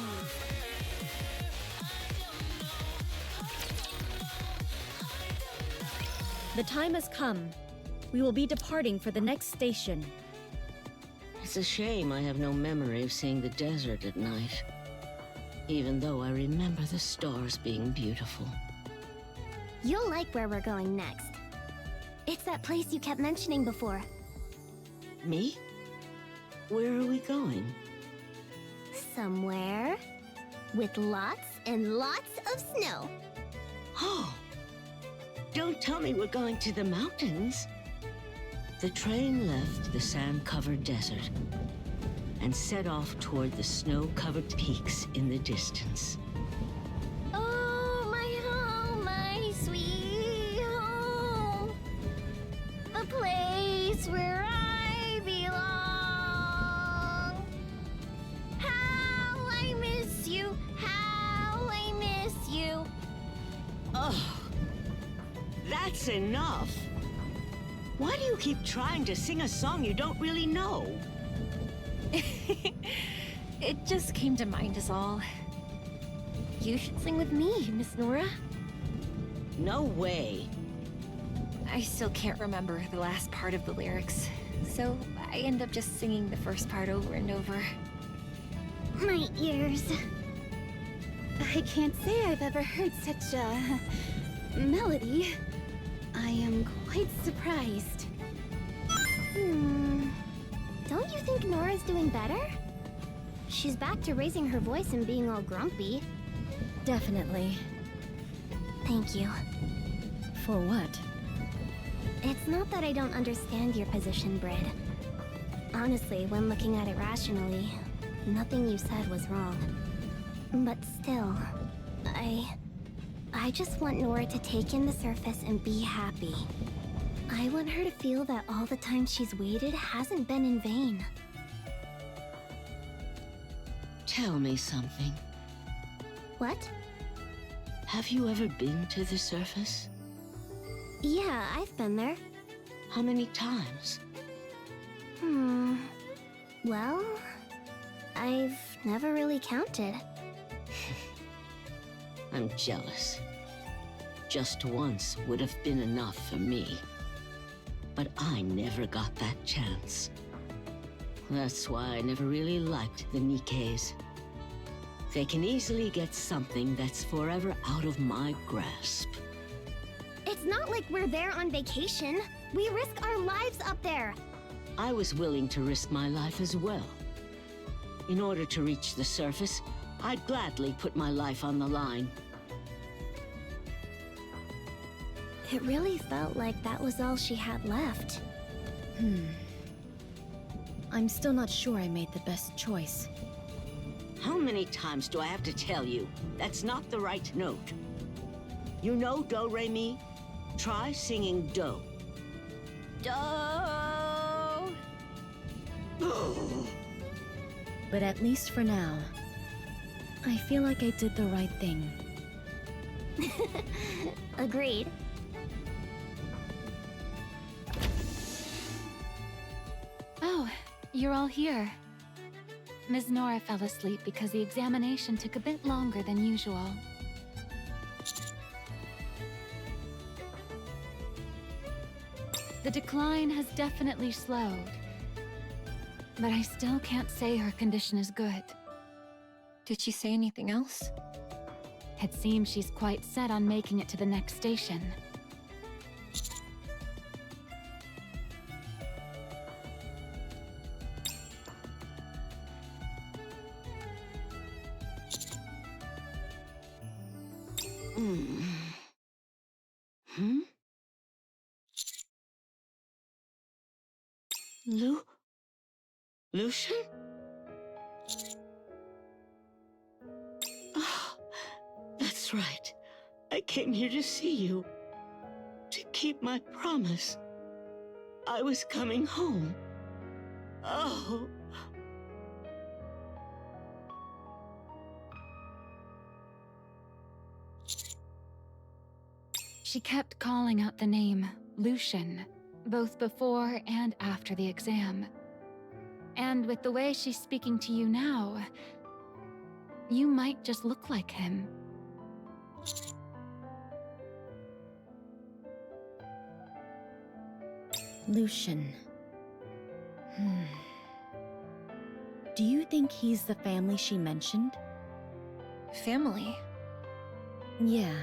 The time has come. We will be departing for the next station. It's a shame I have no memory of seeing the desert at night. Even though I remember the stars being beautiful. You'll like where we're going next. It's that place you kept mentioning before. Me? Where are we going? Somewhere with lots and lots of snow. Oh! Don't tell me we're going to the mountains. The train left the sand-covered desert and set off toward the snow-covered peaks in the distance. Oh, my home, my sweet home. The place where I belong. How I miss you, how I miss you. Oh! That's enough! Why do you keep trying to sing a song you don't really know? It just came to mind is all. You should sing with me, Miss Nora. No way. I still can't remember the last part of the lyrics, so I end up just singing the first part over and over. My ears. I can't say I've ever heard such a melody. I am quite surprised. Don't you think Nora's doing better? She's back to raising her voice and being all grumpy. Definitely. Thank you. For what? It's not that I don't understand your position, Brid. Honestly, when looking at it rationally, nothing you said was wrong. But still, I just want Nora to take in the surface and be happy. I want her to feel that all the time she's waited hasn't been in vain. Tell me something. What? Have you ever been to the surface? Yeah, I've been there. How many times? Well, I've never really counted. I'm jealous. Just once would have been enough for me. But I never got that chance. That's why I never really liked the Nikkes. They can easily get something that's forever out of my grasp. It's not like we're there on vacation. We risk our lives up there. I was willing to risk my life as well. In order to reach the surface, I'd gladly put my life on the line. It really felt like that was all she had left. I'm still not sure I made the best choice. How many times do I have to tell you? That's not the right note. You know Do Re Mi? Try singing Do. Do. But at least for now, I feel like I did the right thing. Agreed. Oh, you're all here. Ms. Nora fell asleep because the examination took a bit longer than usual. The decline has definitely slowed, but I still can't say her condition is good. Did she say anything else? It seems she's quite set on making it to the next station. Lucian? Oh, that's right. I came here to see you. To keep my promise. I was coming home. Oh. She kept calling out the name Lucian, both before and after the exam. And with the way she's speaking to you now, you might just look like him. Lucian. Do you think he's the family she mentioned? Family? Yeah.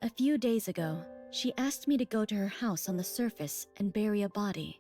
A few days ago, she asked me to go to her house on the surface and bury a body.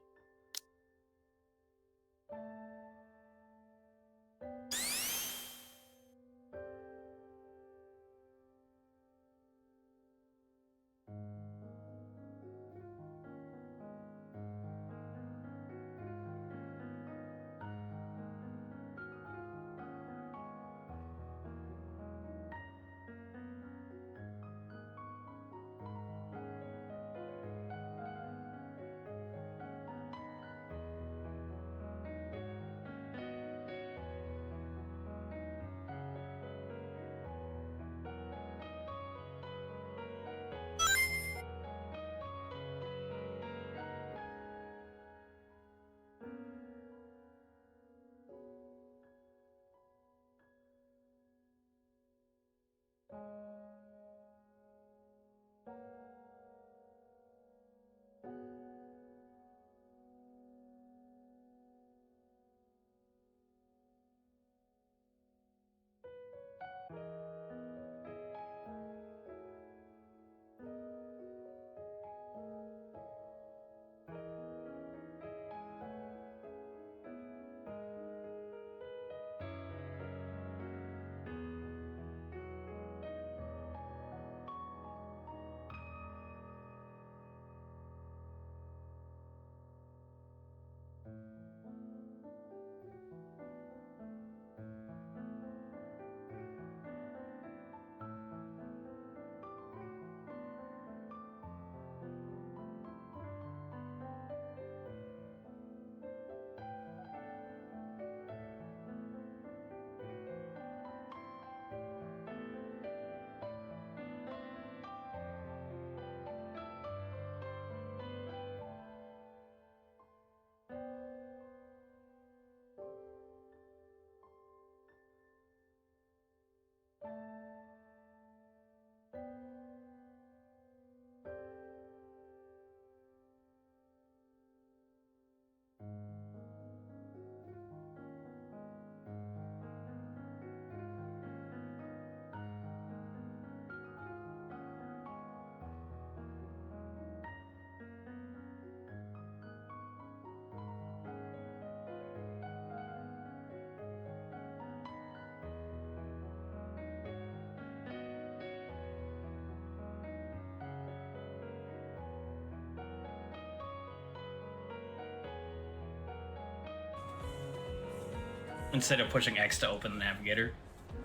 Instead of pushing X to open the navigator.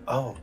Oh.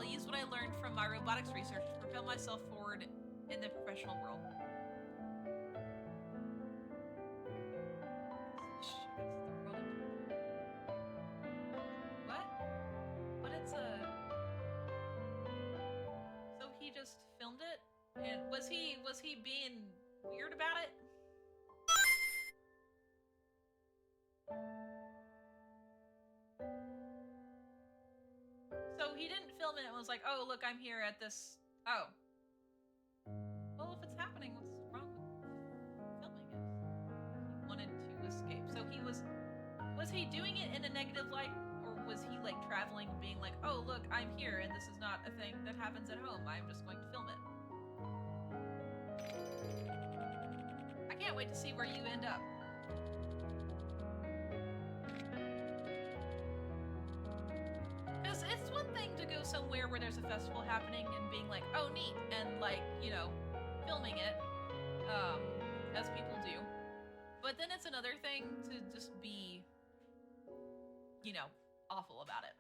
I'll use what I learned from my robotics research to propel myself forward in the professional world. What? But it's a... So he just filmed it? And was he being weird about it? So he didn't film it and was like, oh, look, I'm here at this... Oh. Well, if it's happening, what's wrong with filming it? He wanted to escape. So he was... Was he doing it in a negative light? Or was he, like, traveling and being like, oh, look, I'm here and this is not a thing that happens at home. I'm just going to film it. I can't wait to see where you end up. Because it's one thing to go somewhere where there's a festival happening and being like, oh, neat, and, like, you know, filming it, as people do. But then it's another thing to just be, you know, awful about it.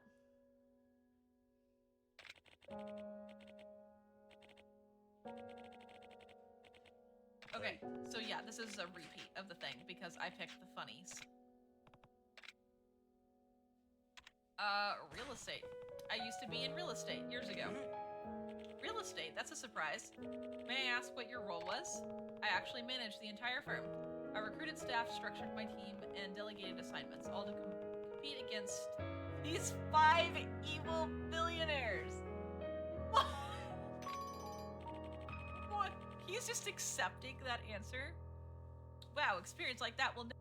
Okay, so yeah, this is a repeat of the thing because I picked the funnies. Real estate. I used to be in real estate years ago. Real estate, that's a surprise. May I ask what your role was? I actually managed the entire firm. I recruited staff, structured my team, and delegated assignments, all to compete against these 5 evil billionaires. What? What? He's just accepting that answer? Wow, experience like that will never...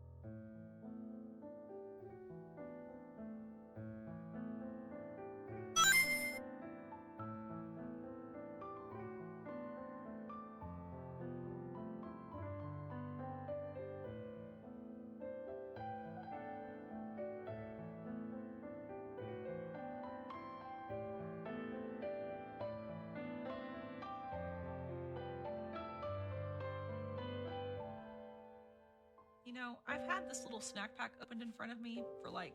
You know, I've had this little snack pack opened in front of me for like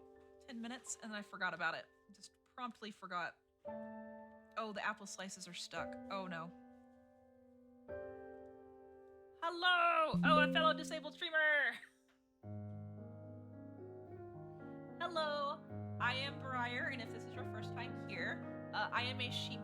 10 minutes and then I forgot about it. Just promptly forgot. Oh, the apple slices are stuck. Oh no. Hello! Oh, a fellow disabled streamer! Hello, I am Briar, and if this is your first time here, I am a sheep